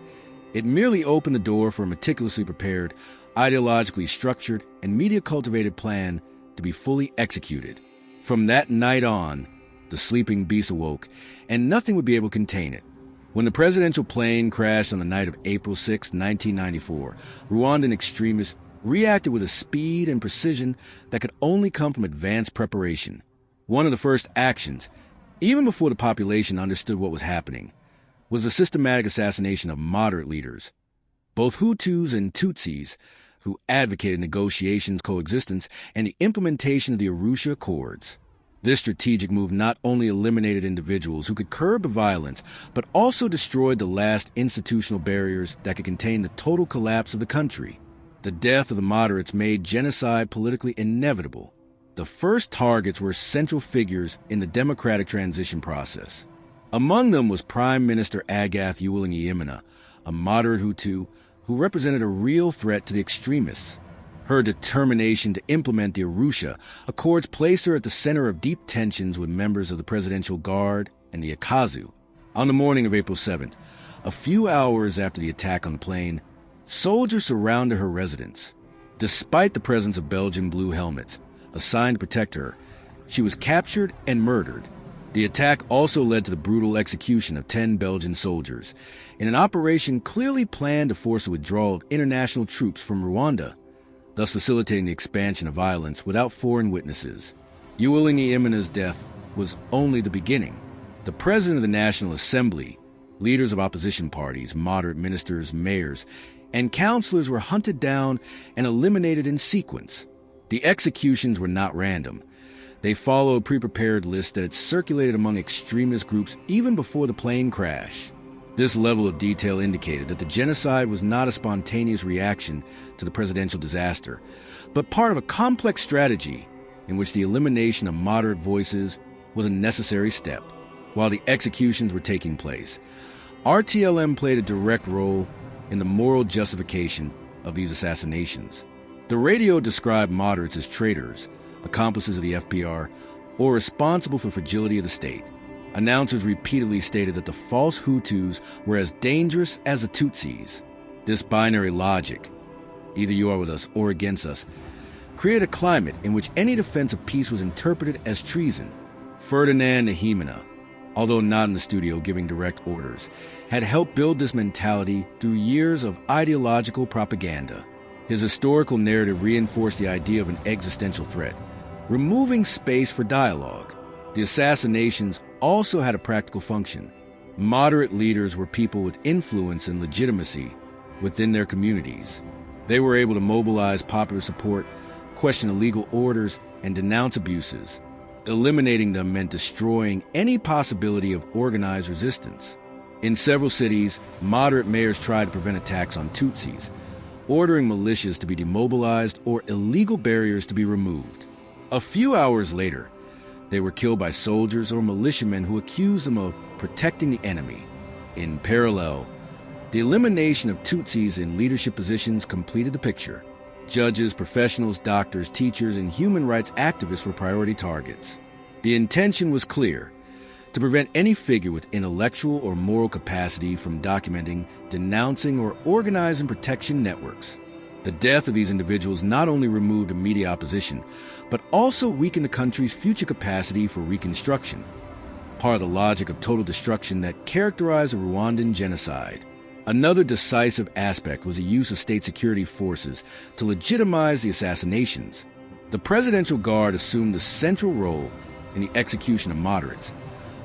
Speaker 1: It merely opened the door for a meticulously prepared, ideologically structured, and media-cultivated plan to be fully executed. From that night on, the sleeping beast awoke, and nothing would be able to contain it. When the presidential plane crashed on the night of April 6, 1994, Rwandan extremists reacted with a speed and precision that could only come from advanced preparation. One of the first actions, even before the population understood what was happening, was the systematic assassination of moderate leaders, both Hutus and Tutsis, who advocated negotiations, coexistence, and the implementation of the Arusha Accords. This strategic move not only eliminated individuals who could curb the violence, but also destroyed the last institutional barriers that could contain the total collapse of the country. The death of the moderates made genocide politically inevitable. The first targets were central figures in the democratic transition process. Among them was Prime Minister Agathe Uwilingiyimana, a moderate Hutu who represented a real threat to the extremists. Her determination to implement the Arusha Accords placed her at the center of deep tensions with members of the Presidential Guard and the Akazu. On the morning of April 7th, a few hours after the attack on the plane, soldiers surrounded her residence. Despite the presence of Belgian blue helmets assigned to protect her, she was captured and murdered. The attack also led to the brutal execution of 10 Belgian soldiers, in an operation clearly planned to force a withdrawal of international troops from Rwanda, thus facilitating the expansion of violence without foreign witnesses. Uwilingiyimana's death was only the beginning. The president of the National Assembly, leaders of opposition parties, moderate ministers, mayors, and councillors were hunted down and eliminated in sequence. The executions were not random. They followed pre-prepared lists that had circulated among extremist groups even before the plane crash. This level of detail indicated that the genocide was not a spontaneous reaction to the presidential disaster, but part of a complex strategy in which the elimination of moderate voices was a necessary step. While the executions were taking place, RTLM played a direct role in the moral justification of these assassinations. The radio described moderates as traitors, accomplices of the FPR, or responsible for fragility of the state. Announcers repeatedly stated that the false Hutus were as dangerous as the Tutsis. This binary logic, either you are with us or against us, created a climate in which any defense of peace was interpreted as treason. Ferdinand Nahimana, although not in the studio giving direct orders, had helped build this mentality through years of ideological propaganda. His historical narrative reinforced the idea of an existential threat, removing space for dialogue. The assassinations also had a practical function. Moderate leaders were people with influence and legitimacy within their communities. They were able to mobilize popular support, question illegal orders, and denounce abuses. Eliminating them meant destroying any possibility of organized resistance. In several cities, moderate mayors tried to prevent attacks on Tutsis, ordering militias to be demobilized or illegal barriers to be removed. A few hours later, they were killed by soldiers or militiamen who accused them of protecting the enemy. In parallel, the elimination of Tutsis in leadership positions completed the picture. Judges, professionals, doctors, teachers, and human rights activists were priority targets. The intention was clear: to prevent any figure with intellectual or moral capacity from documenting, denouncing, or organizing protection networks. The death of these individuals not only removed immediate opposition, but also weakened the country's future capacity for reconstruction, part of the logic of total destruction that characterized the Rwandan genocide. Another decisive aspect was the use of state security forces to legitimize the assassinations. The Presidential Guard assumed the central role in the execution of moderates,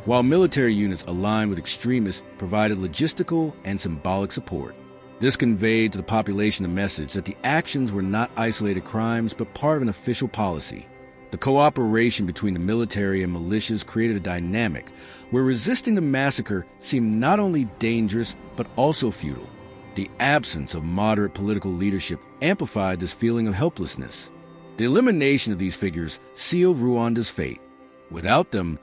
Speaker 1: while military units aligned with extremists provided logistical and symbolic support. This conveyed to the population the message that the actions were not isolated crimes but part of an official policy. The The cooperation between the military and militias created a dynamic where resisting the massacre seemed not only dangerous but also futile. The absence of moderate political leadership amplified this feeling of helplessness. The elimination of these figures sealed Rwanda's fate. Without them,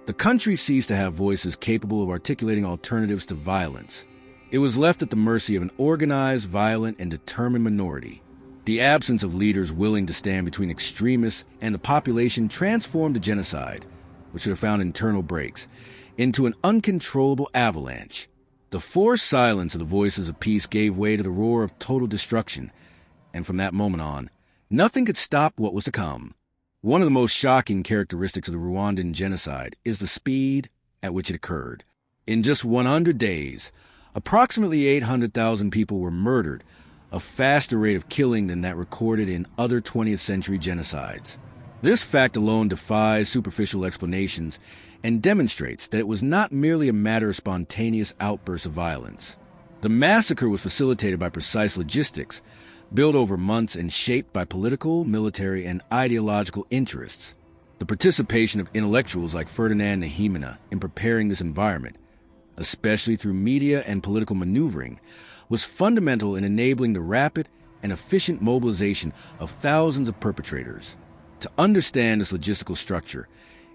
Speaker 1: the country ceased to have voices capable of articulating alternatives to violence. It was left at the mercy of an organized, violent, and determined minority. The absence of leaders willing to stand between extremists and the population transformed the genocide, which would have found internal breaks, into an uncontrollable avalanche. The forced silence of the voices of peace gave way to the roar of total destruction, and from that moment on, nothing could stop what was to come. One of the most shocking characteristics of the Rwandan genocide is the speed at which it occurred. In just 100 days, approximately 800,000 people were murdered, a faster rate of killing than that recorded in other 20th century genocides. This fact alone defies superficial explanations and demonstrates that it was not merely a matter of spontaneous outbursts of violence. The massacre was facilitated by precise logistics, built over months and shaped by political, military, and ideological interests. The participation of intellectuals like Ferdinand Nahimana in preparing this environment, especially through media and political maneuvering, was fundamental in enabling the rapid and efficient mobilization of thousands of perpetrators. To understand this logistical structure,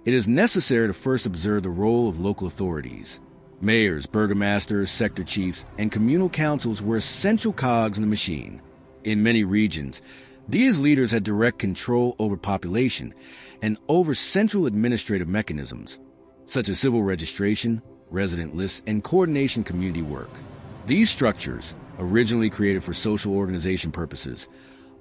Speaker 1: it is necessary to first observe the role of local authorities. Mayors, burgomasters, sector chiefs, and communal councils were essential cogs in the machine. In many regions, these leaders had direct control over population and over central administrative mechanisms, such as civil registration, resident lists, and coordination community work. These structures, originally created for social organization purposes,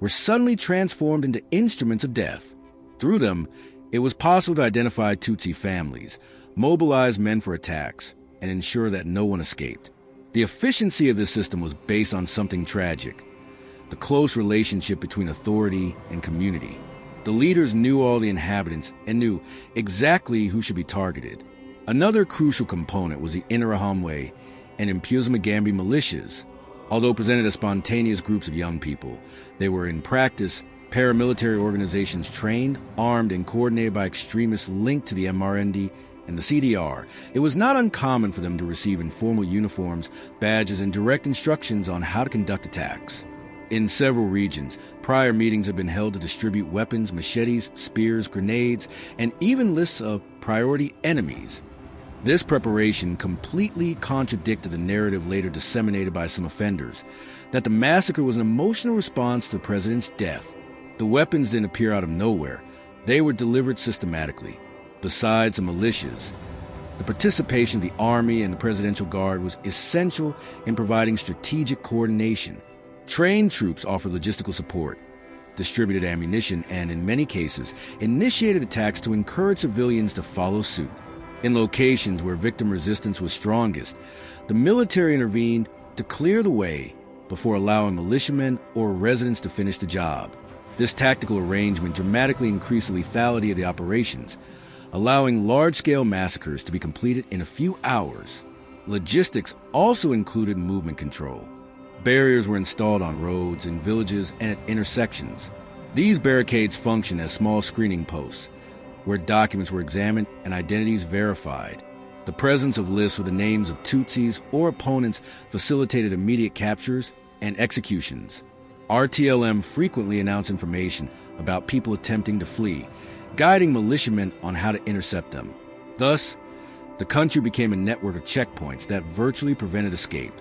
Speaker 1: were suddenly transformed into instruments of death. Through them, it was possible to identify Tutsi families, mobilize men for attacks, and ensure that no one escaped. The efficiency of this system was based on something tragic: the close relationship between authority and community. The leaders knew all the inhabitants and knew exactly who should be targeted. Another crucial component was the Interahamwe and Impuzamugambi militias. Although presented as spontaneous groups of young people, they were in practice paramilitary organizations trained, armed, and coordinated by extremists linked to the MRND and the CDR. It was not uncommon for them to receive informal uniforms, badges, and direct instructions on how to conduct attacks. In several regions, prior meetings have been held to distribute weapons, machetes, spears, grenades, and even lists of priority enemies. This preparation completely contradicted the narrative later disseminated by some offenders, that the massacre was an emotional response to the president's death. The weapons didn't appear out of nowhere. They were delivered systematically. Besides the militias, the participation of the Army and the Presidential Guard was essential in providing strategic coordination. Trained troops offered logistical support, distributed ammunition, and in many cases, initiated attacks to encourage civilians to follow suit. In locations where victim resistance was strongest, the military intervened to clear the way before allowing militiamen or residents to finish the job. This tactical arrangement dramatically increased the lethality of the operations, allowing large-scale massacres to be completed in a few hours. Logistics also included movement control. Barriers were installed on roads, in villages, and at intersections. These barricades functioned as small screening posts, where documents were examined and identities verified. The presence of lists with the names of Tutsis or opponents facilitated immediate captures and executions. RTLM frequently announced information about people attempting to flee, guiding militiamen on how to intercept them. Thus, the country became a network of checkpoints that virtually prevented escape.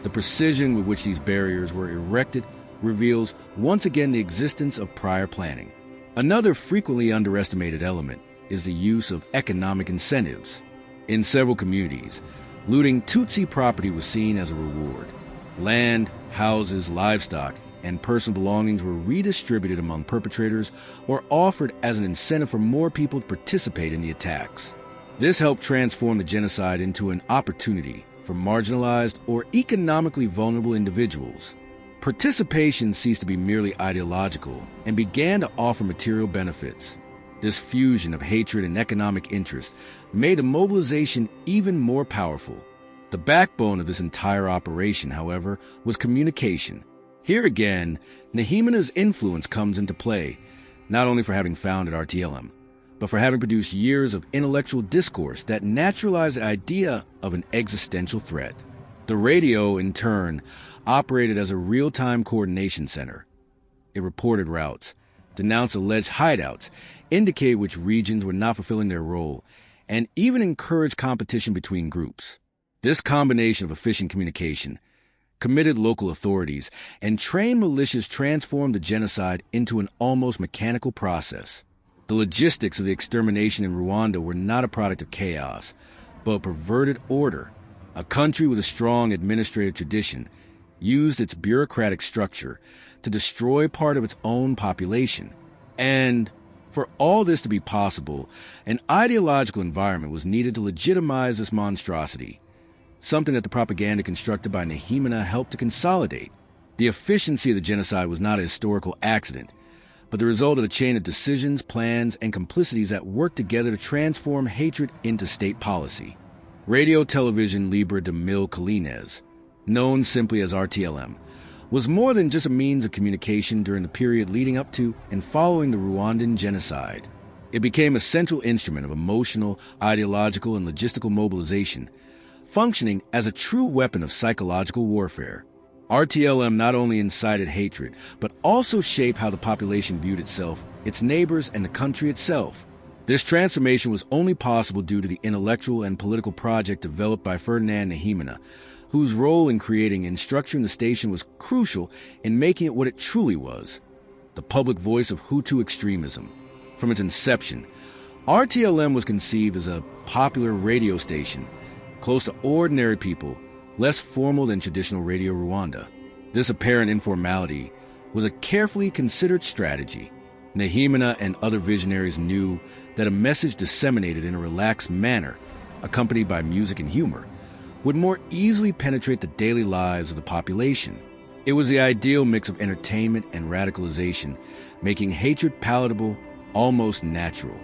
Speaker 1: The precision with which these barriers were erected reveals once again the existence of prior planning. Another frequently underestimated element is the use of economic incentives. In several communities, looting Tutsi property was seen as a reward. Land, houses, livestock, and personal belongings were redistributed among perpetrators or offered as an incentive for more people to participate in the attacks. This helped transform the genocide into an opportunity for marginalized or economically vulnerable individuals. Participation ceased to be merely ideological and began to offer material benefits. This fusion of hatred and economic interest made the mobilization even more powerful. The backbone of this entire operation, however, was communication. Here again, Nahimana's influence comes into play. not only for having founded RTLM, but for having produced years of intellectual discourse that naturalized the idea of an existential threat. The radio, in turn, operated as a real-time coordination center. It reported routes, denounced alleged hideouts, indicated which regions were not fulfilling their role, and even encouraged competition between groups. This combination of efficient communication, committed local authorities, and trained militias transformed the genocide into an almost mechanical process. The logistics of the extermination in Rwanda were not a product of chaos, but a perverted order. A country with a strong administrative tradition used its bureaucratic structure to destroy part of its own population. And for all this to be possible, an ideological environment was needed to legitimize this monstrosity, something that the propaganda constructed by Nehemia helped to consolidate. The efficiency of the genocide was not a historical accident, but the result of a chain of decisions, plans, and complicities that worked together to transform hatred into state policy. Radio Television Libre de Mil Collines, known simply as RTLM, was more than just a means of communication during the period leading up to and following the Rwandan genocide. It became a central instrument of emotional, ideological, and logistical mobilization, functioning as a true weapon of psychological warfare. RTLM not only incited hatred, but also shaped how the population viewed itself, its neighbors, and the country itself. This transformation was only possible due to the intellectual and political project developed by Ferdinand Nehemia, whose role in creating and structuring the station was crucial in making it what it truly was, the public voice of Hutu extremism. From its inception, RTLM was conceived as a popular radio station, close to ordinary people, less formal than traditional Radio Rwanda. This apparent informality was a carefully considered strategy. Nehemia and other visionaries knew that a message disseminated in a relaxed manner, accompanied by music and humor, would more easily penetrate the daily lives of the population. It was the ideal mix of entertainment and radicalization, making hatred palatable, almost natural.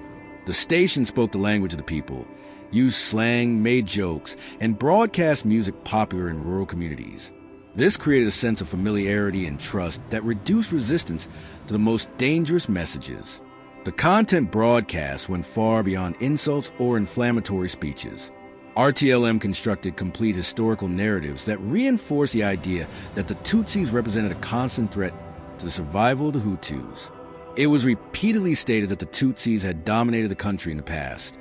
Speaker 1: The station spoke the language of the people, used slang, made jokes, and broadcast music popular in rural communities. This created a sense of familiarity and trust that reduced resistance to the most dangerous messages. The content broadcast went far beyond insults or inflammatory speeches. RTLM constructed complete historical narratives that reinforced the idea that the Tutsis represented a constant threat to the survival of the Hutus. It was repeatedly stated that the Tutsis had dominated the country in the past,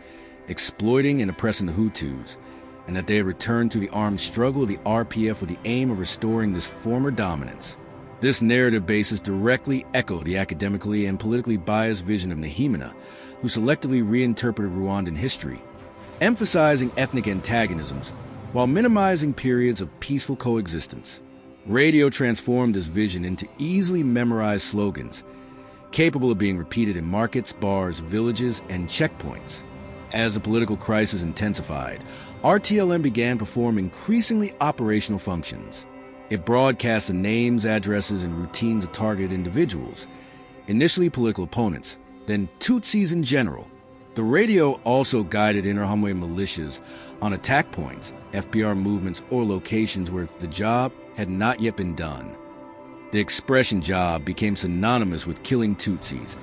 Speaker 1: exploiting and oppressing the Hutus, and that they had returned to the armed struggle of the RPF with the aim of restoring this former dominance. This narrative basis directly echoed the academically and politically biased vision of Nehemia, who selectively reinterpreted Rwandan history, emphasizing ethnic antagonisms while minimizing periods of peaceful coexistence. Radio transformed this vision into easily memorized slogans, capable of being repeated in markets, bars, villages, and checkpoints. As the political crisis intensified, RTLM began to perform increasingly operational functions. It broadcast the names, addresses, and routines of targeted individuals, initially political opponents, then Tutsis in general. The radio also guided Interahamwe militias on attack points, FPR movements, or locations where the job had not yet been done. The expression job became synonymous with killing Tutsis,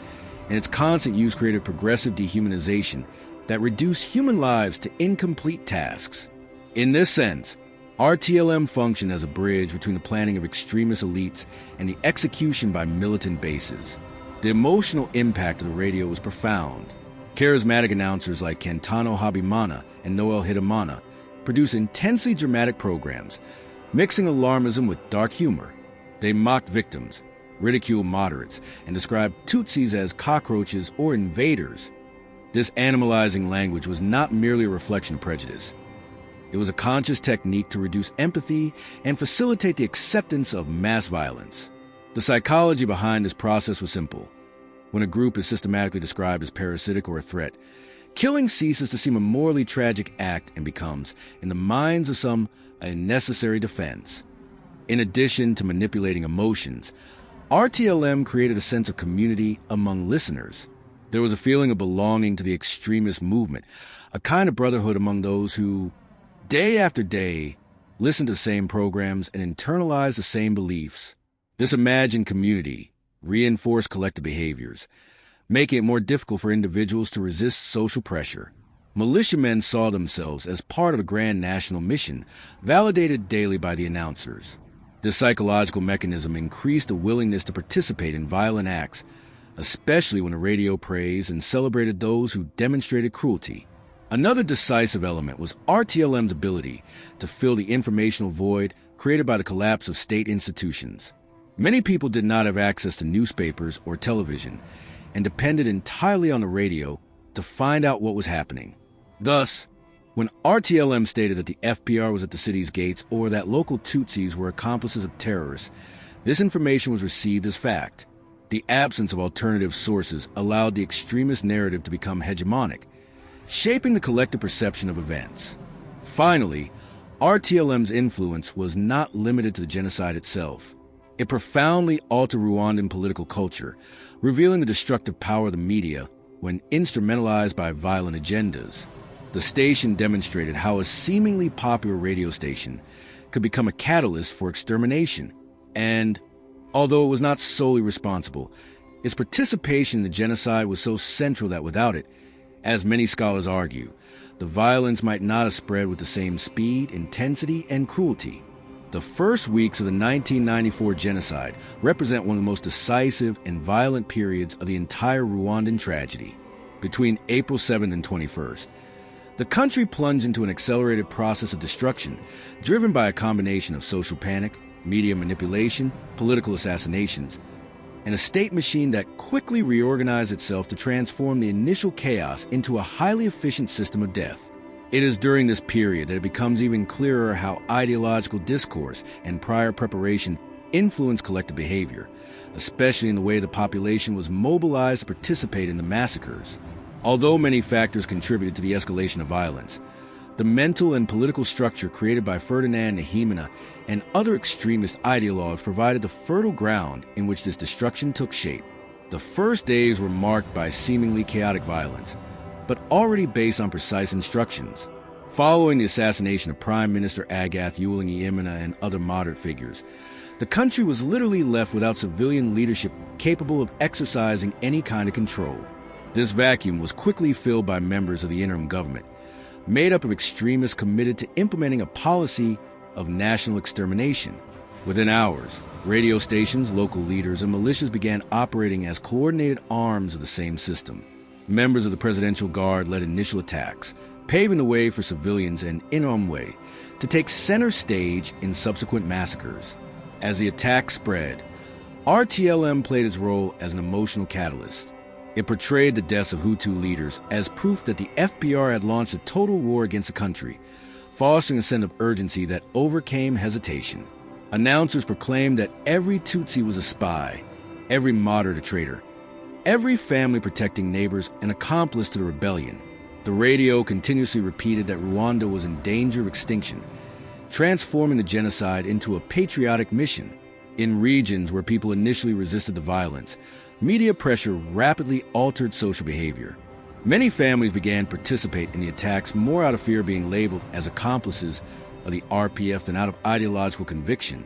Speaker 1: and its constant use created progressive dehumanization that reduced human lives to incomplete tasks. In this sense, RTLM functioned as a bridge between the planning of extremist elites and the execution by militant bases. The emotional impact of the radio was profound. Charismatic announcers like Kentano Habimana and Noel Hidamana produced intensely dramatic programs, mixing alarmism with dark humor. They mocked victims, ridiculed moderates, and described Tutsis as cockroaches or invaders. This animalizing language was not merely a reflection of prejudice. It was a conscious technique to reduce empathy and facilitate the acceptance of mass violence. The psychology behind this process was simple. When a group is systematically described as parasitic or a threat, killing ceases to seem a morally tragic act and becomes, in the minds of some, a necessary defense. In addition to manipulating emotions, RTLM created a sense of community among listeners. There was a feeling of belonging to the extremist movement, a kind of brotherhood among those who, day after day, listened to the same programs and internalized the same beliefs. This imagined community reinforced collective behaviors, making it more difficult for individuals to resist social pressure. Militiamen saw themselves as part of a grand national mission, validated daily by the announcers. This psychological mechanism increased the willingness to participate in violent acts, especially when the radio praised and celebrated those who demonstrated cruelty. Another decisive element was RTLM's ability to fill the informational void created by the collapse of state institutions. Many people did not have access to newspapers or television and depended entirely on the radio to find out what was happening. Thus, when RTLM stated that the FPR was at the city's gates or that local Tutsis were accomplices of terrorists, this information was received as fact. The absence of alternative sources allowed the extremist narrative to become hegemonic, shaping the collective perception of events. Finally, RTLM's influence was not limited to the genocide itself. It profoundly altered Rwandan political culture, revealing the destructive power of the media when instrumentalized by violent agendas. The station demonstrated how a seemingly popular radio station could become a catalyst for extermination, and although it was not solely responsible, its participation in the genocide was so central that without it, as many scholars argue, the violence might not have spread with the same speed, intensity, and cruelty. The first weeks of the 1994 genocide represent one of the most decisive and violent periods of the entire Rwandan tragedy. Between April 7th and 21st, the country plunged into an accelerated process of destruction, driven by a combination of social panic, media manipulation, political assassinations, and a state machine that quickly reorganized itself to transform the initial chaos into a highly efficient system of death. It is during this period that it becomes even clearer how ideological discourse and prior preparation influence collective behavior, especially in the way the population was mobilized to participate in the massacres. Although many factors contributed to the escalation of violence, the mental and political structure created by Ferdinand Nahimana and other extremist ideologues provided the fertile ground in which this destruction took shape. The first days were marked by seemingly chaotic violence, but already based on precise instructions. Following the assassination of Prime Minister Agath Uwilingiyimana and other moderate figures, the country was literally left without civilian leadership capable of exercising any kind of control. This vacuum was quickly filled by members of the interim government, made up of extremists committed to implementing a policy of national extermination. Within hours, radio stations, local leaders, and militias began operating as coordinated arms of the same system. Members of the Presidential Guard led initial attacks, paving the way for civilians and Inamwe to take center stage in subsequent massacres. As the attacks spread, RTLM played its role as an emotional catalyst. It portrayed the deaths of Hutu leaders as proof that the FPR had launched a total war against the country, fostering a sense of urgency that overcame hesitation. Announcers proclaimed that every Tutsi was a spy, every moderate a traitor, every family protecting neighbors an accomplice to the rebellion. The radio continuously repeated that Rwanda was in danger of extinction, transforming the genocide into a patriotic mission. In regions where people initially resisted the violence, media pressure rapidly altered social behavior. Many families began to participate in the attacks more out of fear of being labeled as accomplices of the RPF than out of ideological conviction,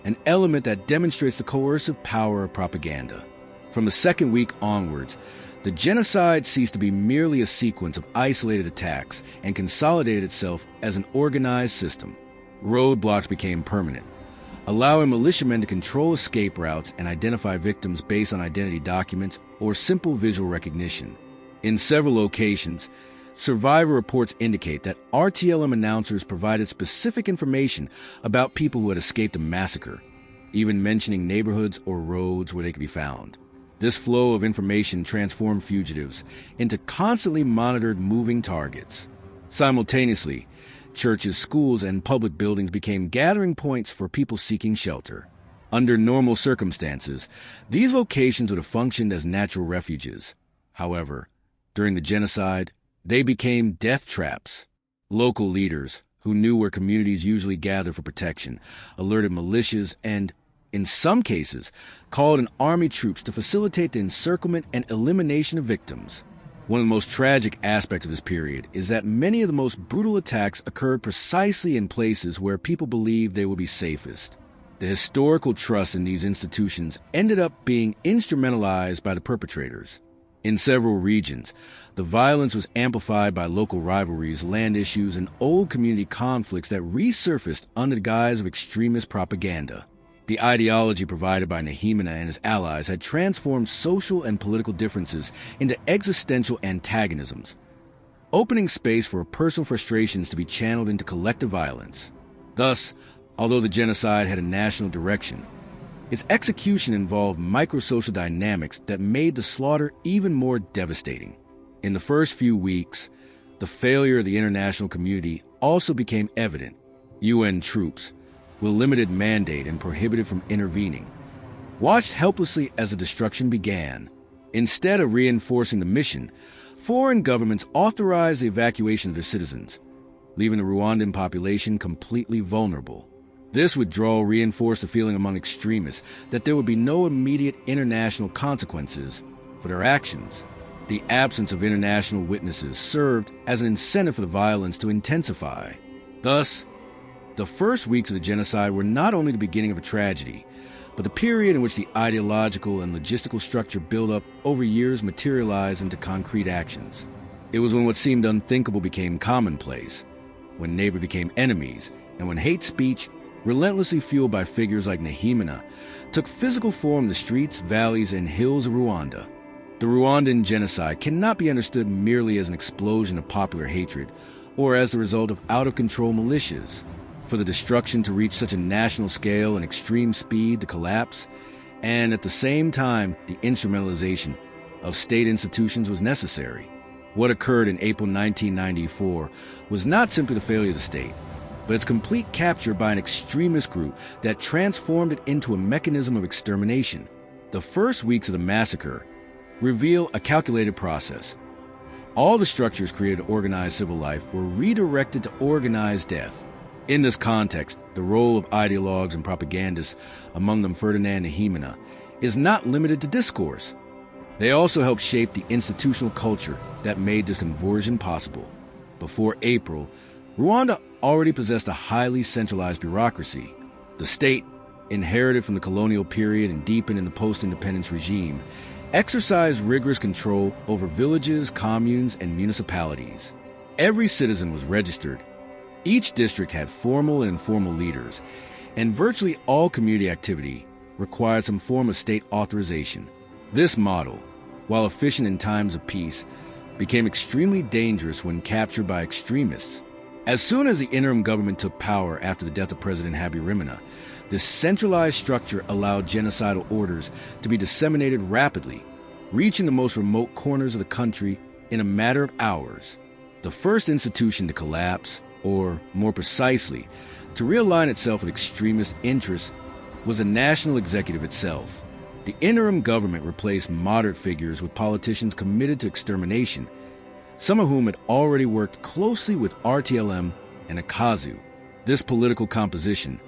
Speaker 1: an element that demonstrates the coercive power of propaganda. From the second week onwards, the genocide ceased to be merely a sequence of isolated attacks and consolidated itself as an organized system. Roadblocks became permanent, allowing militiamen to control escape routes and identify victims based on identity documents or simple visual recognition. In several locations, survivor reports indicate that RTLM announcers provided specific information about people who had escaped a massacre, even mentioning neighborhoods or roads where they could be found. This flow of information transformed fugitives into constantly monitored moving targets. Simultaneously, churches, schools, and public buildings became gathering points for people seeking shelter. Under normal circumstances, these locations would have functioned as natural refuges. However, during the genocide, they became death traps. Local leaders, who knew where communities usually gathered for protection, alerted militias and, in some cases, called in army troops to facilitate the encirclement and elimination of victims. One of the most tragic aspects of this period is that many of the most brutal attacks occurred precisely in places where people believed they would be safest. The historical trust in these institutions ended up being instrumentalized by the perpetrators. In several regions, the violence was amplified by local rivalries, land issues, and old community conflicts that resurfaced under the guise of extremist propaganda. The ideology provided by Nehemina and his allies had transformed social and political differences into existential antagonisms, opening space for personal frustrations to be channeled into collective violence. Thus, although the genocide had a national direction, its execution involved microsocial dynamics that made the slaughter even more devastating. In the first few weeks, the failure of the international community also became evident. UN troops, with limited mandate and prohibited from intervening, watched helplessly as the destruction began. Instead of reinforcing the mission, foreign governments authorized the evacuation of their citizens, leaving the Rwandan population completely vulnerable. This withdrawal reinforced the feeling among extremists that there would be no immediate international consequences for their actions. The absence of international witnesses served as an incentive for the violence to intensify. Thus, the first weeks of the genocide were not only the beginning of a tragedy, but the period in which the ideological and logistical structure built up over years materialized into concrete actions. It was when what seemed unthinkable became commonplace, when neighbors became enemies, and when hate speech, relentlessly fueled by figures like Nehemina, took physical form in the streets, valleys, and hills of Rwanda. The Rwandan genocide cannot be understood merely as an explosion of popular hatred or as the result of out-of-control militias. For the destruction to reach such a national scale and extreme speed to collapse, and at the same time, the instrumentalization of state institutions was necessary. What occurred in April 1994 was not simply the failure of the state, but its complete capture by an extremist group that transformed it into a mechanism of extermination. The first weeks of the massacre reveal a calculated process. All the structures created to organize civil life were redirected to organize death. In this context, the role of ideologues and propagandists, among them Ferdinand Nehemina, is not limited to discourse. They also help shape the institutional culture that made this conversion possible. Before April, Rwanda already possessed a highly centralized bureaucracy. The state, inherited from the colonial period and deepened in the post-independence regime, exercised rigorous control over villages, communes, and municipalities. Every citizen was registered. Each district had formal and informal leaders, and virtually all community activity required some form of state authorization. This model, while efficient in times of peace, became extremely dangerous when captured by extremists. As soon as the interim government took power after the death of President Habyarimana, this centralized structure allowed genocidal orders to be disseminated rapidly, reaching the most remote corners of the country in a matter of hours. The first institution to collapse, or more precisely, to realign itself with extremist interests, was the national executive itself. The interim government replaced moderate figures with politicians committed to extermination, some of whom had already worked closely with RTLM and Akazu. This political composition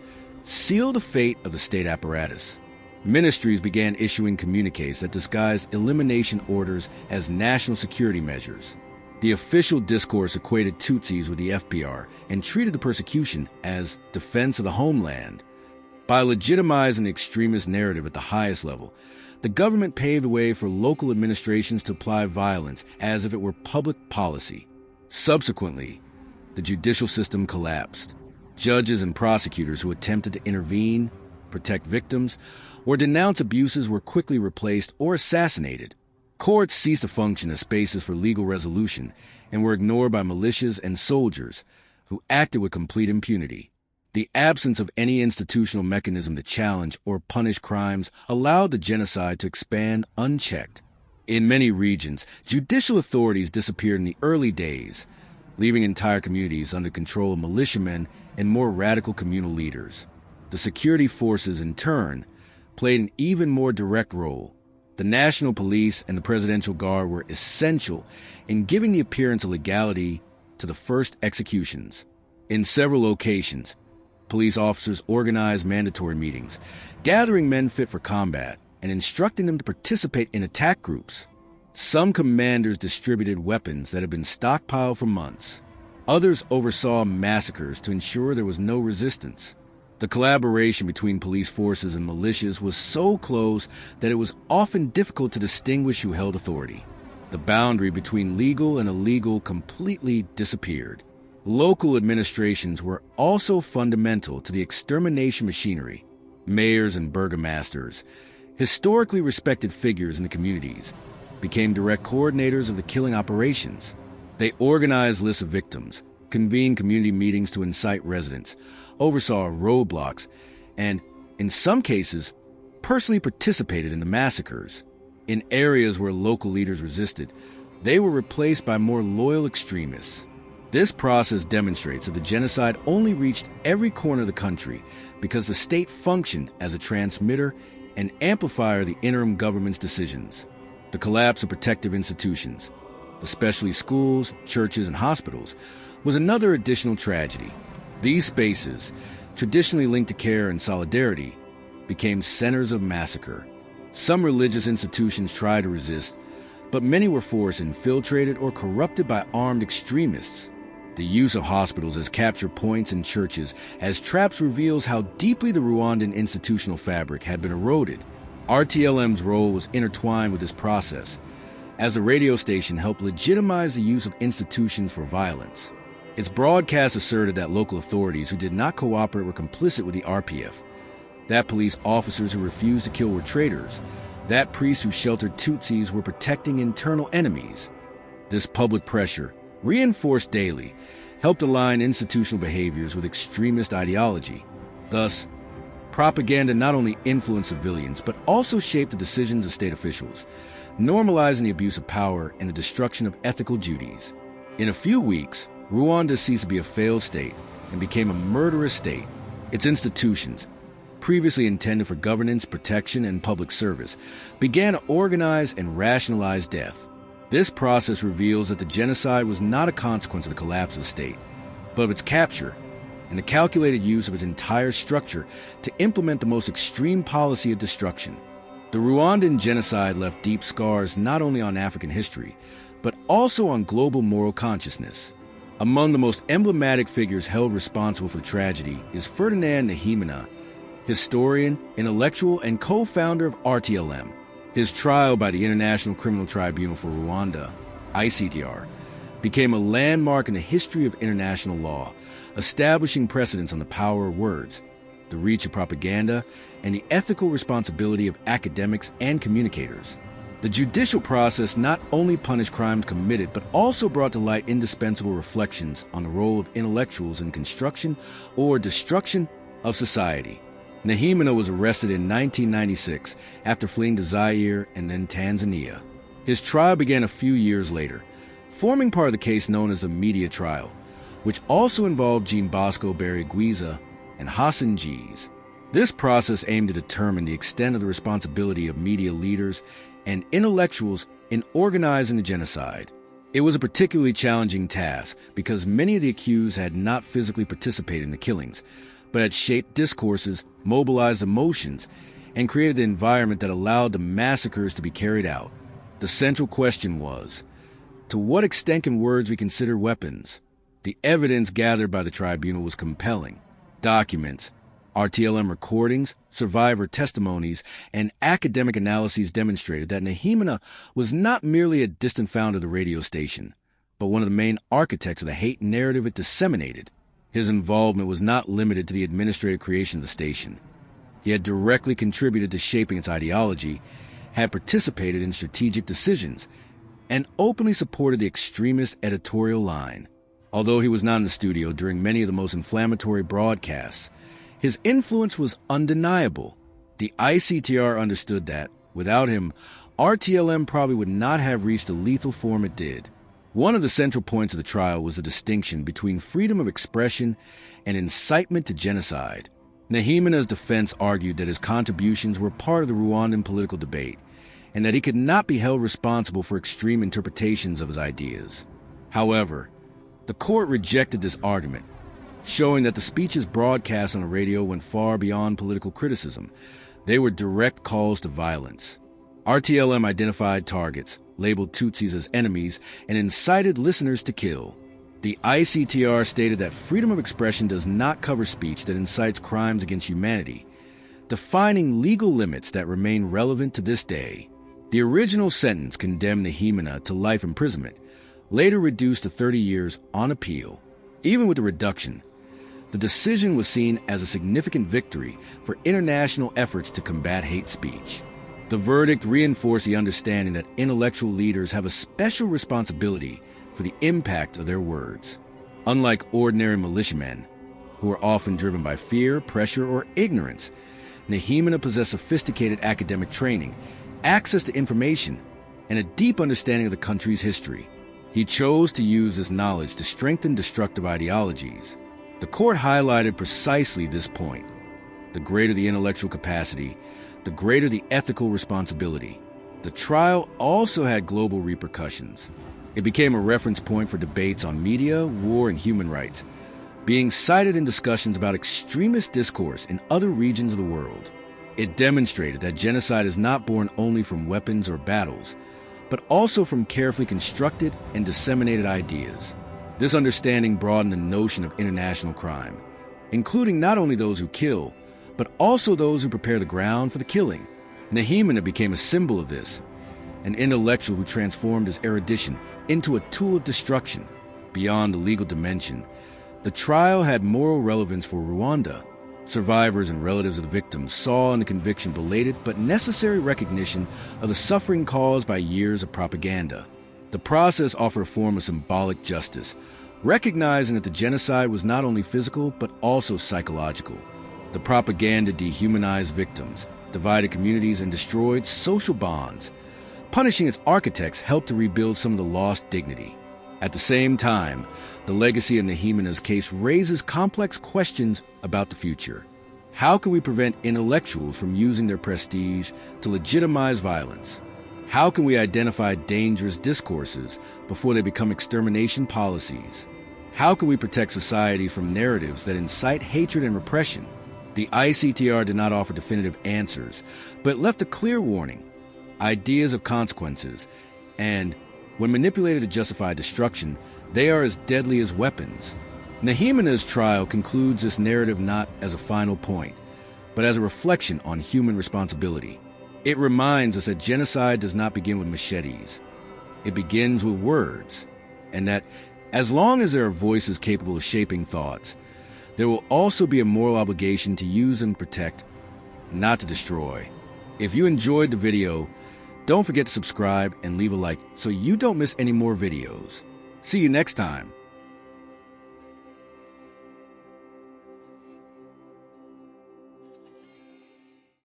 Speaker 1: sealed the fate of the state apparatus. Ministries began issuing communiques that disguised elimination orders as national security measures. The official discourse equated Tutsis with the FPR and treated the persecution as defense of the homeland. By legitimizing the extremist narrative at the highest level, the government paved the way for local administrations to apply violence as if it were public policy. Subsequently, the judicial system collapsed. Judges and prosecutors who attempted to intervene, protect victims, or denounce abuses were quickly replaced or assassinated. Courts ceased to function as spaces for legal resolution and were ignored by militias and soldiers who acted with complete impunity. The absence of any institutional mechanism to challenge or punish crimes allowed the genocide to expand unchecked. In many regions, judicial authorities disappeared in the early days, leaving entire communities under control of militiamen and more radical communal leaders. The security forces, in turn, played an even more direct role. The National Police and the Presidential Guard were essential in giving the appearance of legality to the first executions. In several locations, police officers organized mandatory meetings, gathering men fit for combat and instructing them to participate in attack groups. Some commanders distributed weapons that had been stockpiled for months. Others oversaw massacres to ensure there was no resistance. The collaboration between police forces and militias was so close that it was often difficult to distinguish who held authority. The boundary between legal and illegal completely disappeared. Local administrations were also fundamental to the extermination machinery. Mayors and burgomasters, historically respected figures in the communities, became direct coordinators of the killing operations. They organized lists of victims, convened community meetings to incite residents, oversaw roadblocks, and, in some cases, personally participated in the massacres. In areas where local leaders resisted, they were replaced by more loyal extremists. This process demonstrates that the genocide only reached every corner of the country because the state functioned as a transmitter and amplifier of the interim government's decisions. The collapse of protective institutions, especially schools, churches, and hospitals, was another additional tragedy. These spaces, traditionally linked to care and solidarity, became centers of massacre. Some religious institutions tried to resist, but many were forced infiltrated or corrupted by armed extremists. The use of hospitals as capture points and churches as traps reveals how deeply the Rwandan institutional fabric had been eroded. RTLM's role was intertwined with this process, as the radio station helped legitimize the use of institutions for violence. Its broadcast asserted that local authorities who did not cooperate were complicit with the RPF, that police officers who refused to kill were traitors, that priests who sheltered Tutsis were protecting internal enemies. This public pressure, reinforced daily, helped align institutional behaviors with extremist ideology. Thus, propaganda not only influenced civilians, but also shaped the decisions of state officials, normalizing the abuse of power and the destruction of ethical duties. In a few weeks, Rwanda ceased to be a failed state and became a murderous state. Its institutions, previously intended for governance, protection, and public service, began to organize and rationalize death. This process reveals that the genocide was not a consequence of the collapse of the state, but of its capture and the calculated use of its entire structure to implement the most extreme policy of destruction. The Rwandan genocide left deep scars not only on African history, but also on global moral consciousness. Among the most emblematic figures held responsible for the tragedy is Ferdinand Nahimana, historian, intellectual, and co-founder of RTLM. His trial by the International Criminal Tribunal for Rwanda, ICTR, became a landmark in the history of international law, establishing precedents on the power of words, the reach of propaganda, and the ethical responsibility of academics and communicators. The judicial process not only punished crimes committed, but also brought to light indispensable reflections on the role of intellectuals in construction or destruction of society. Nahimana was arrested in 1996 after fleeing to Zaire and then Tanzania. His trial began a few years later, forming part of the case known as the media trial, which also involved Jean Bosco Barigwiza and Hassan Gies. This process aimed to determine the extent of the responsibility of media leaders and intellectuals in organizing the genocide. It was a particularly challenging task because many of the accused had not physically participated in the killings, but had shaped discourses, mobilized emotions, and created the environment that allowed the massacres to be carried out. The central question was, to what extent can words be considered weapons? The evidence gathered by the tribunal was compelling. Documents, RTLM recordings, survivor testimonies, and academic analyses demonstrated that Nahimana was not merely a distant founder of the radio station, but one of the main architects of the hate narrative it disseminated. His involvement was not limited to the administrative creation of the station. He had directly contributed to shaping its ideology, had participated in strategic decisions, and openly supported the extremist editorial line. Although he was not in the studio during many of the most inflammatory broadcasts, his influence was undeniable. The ICTR understood that, without him, RTLM probably would not have reached the lethal form it did. One of the central points of the trial was the distinction between freedom of expression and incitement to genocide. Nahimana's defense argued that his contributions were part of the Rwandan political debate, and that he could not be held responsible for extreme interpretations of his ideas. However, the court rejected this argument, showing that the speeches broadcast on the radio went far beyond political criticism. They were direct calls to violence. RTLM identified targets, labeled Tutsis as enemies, and incited listeners to kill. The ICTR stated that freedom of expression does not cover speech that incites crimes against humanity, defining legal limits that remain relevant to this day. The original sentence condemned Nehemia to life imprisonment, later reduced to 30 years on appeal. Even with the reduction, the decision was seen as a significant victory for international efforts to combat hate speech. The verdict reinforced the understanding that intellectual leaders have a special responsibility for the impact of their words. Unlike ordinary militiamen, who are often driven by fear, pressure, or ignorance, Nehemia possessed sophisticated academic training, access to information, and a deep understanding of the country's history. He chose to use this knowledge to strengthen destructive ideologies. The court highlighted precisely this point. The greater the intellectual capacity, the greater the ethical responsibility. The trial also had global repercussions. It became a reference point for debates on media, war, and human rights, being cited in discussions about extremist discourse in other regions of the world. It demonstrated that genocide is not born only from weapons or battles, but also from carefully constructed and disseminated ideas. This understanding broadened the notion of international crime, including not only those who kill, but also those who prepare the ground for the killing. Nehemia became a symbol of this, an intellectual who transformed his erudition into a tool of destruction. Beyond the legal dimension, the trial had moral relevance for Rwanda. Survivors and relatives of the victims saw in the conviction belated but necessary recognition of the suffering caused by years of propaganda. The process offered a form of symbolic justice, recognizing that the genocide was not only physical but also psychological. The propaganda dehumanized victims, divided communities, and destroyed social bonds. Punishing its architects helped to rebuild some of the lost dignity. At the same time, the legacy of Nehemia's case raises complex questions about the future. How can we prevent intellectuals from using their prestige to legitimize violence? How can we identify dangerous discourses before they become extermination policies? How can we protect society from narratives that incite hatred and repression? The ICTR did not offer definitive answers, but left a clear warning, ideas of consequences, and when manipulated to justify destruction, they are as deadly as weapons. Nehemia's trial concludes this narrative not as a final point, but as a reflection on human responsibility. It reminds us that genocide does not begin with machetes. It begins with words, and that as long as there are voices capable of shaping thoughts, there will also be a moral obligation to use and protect, not to destroy. If you enjoyed the video, don't forget to subscribe and leave a like so you don't miss any more videos. See you next time.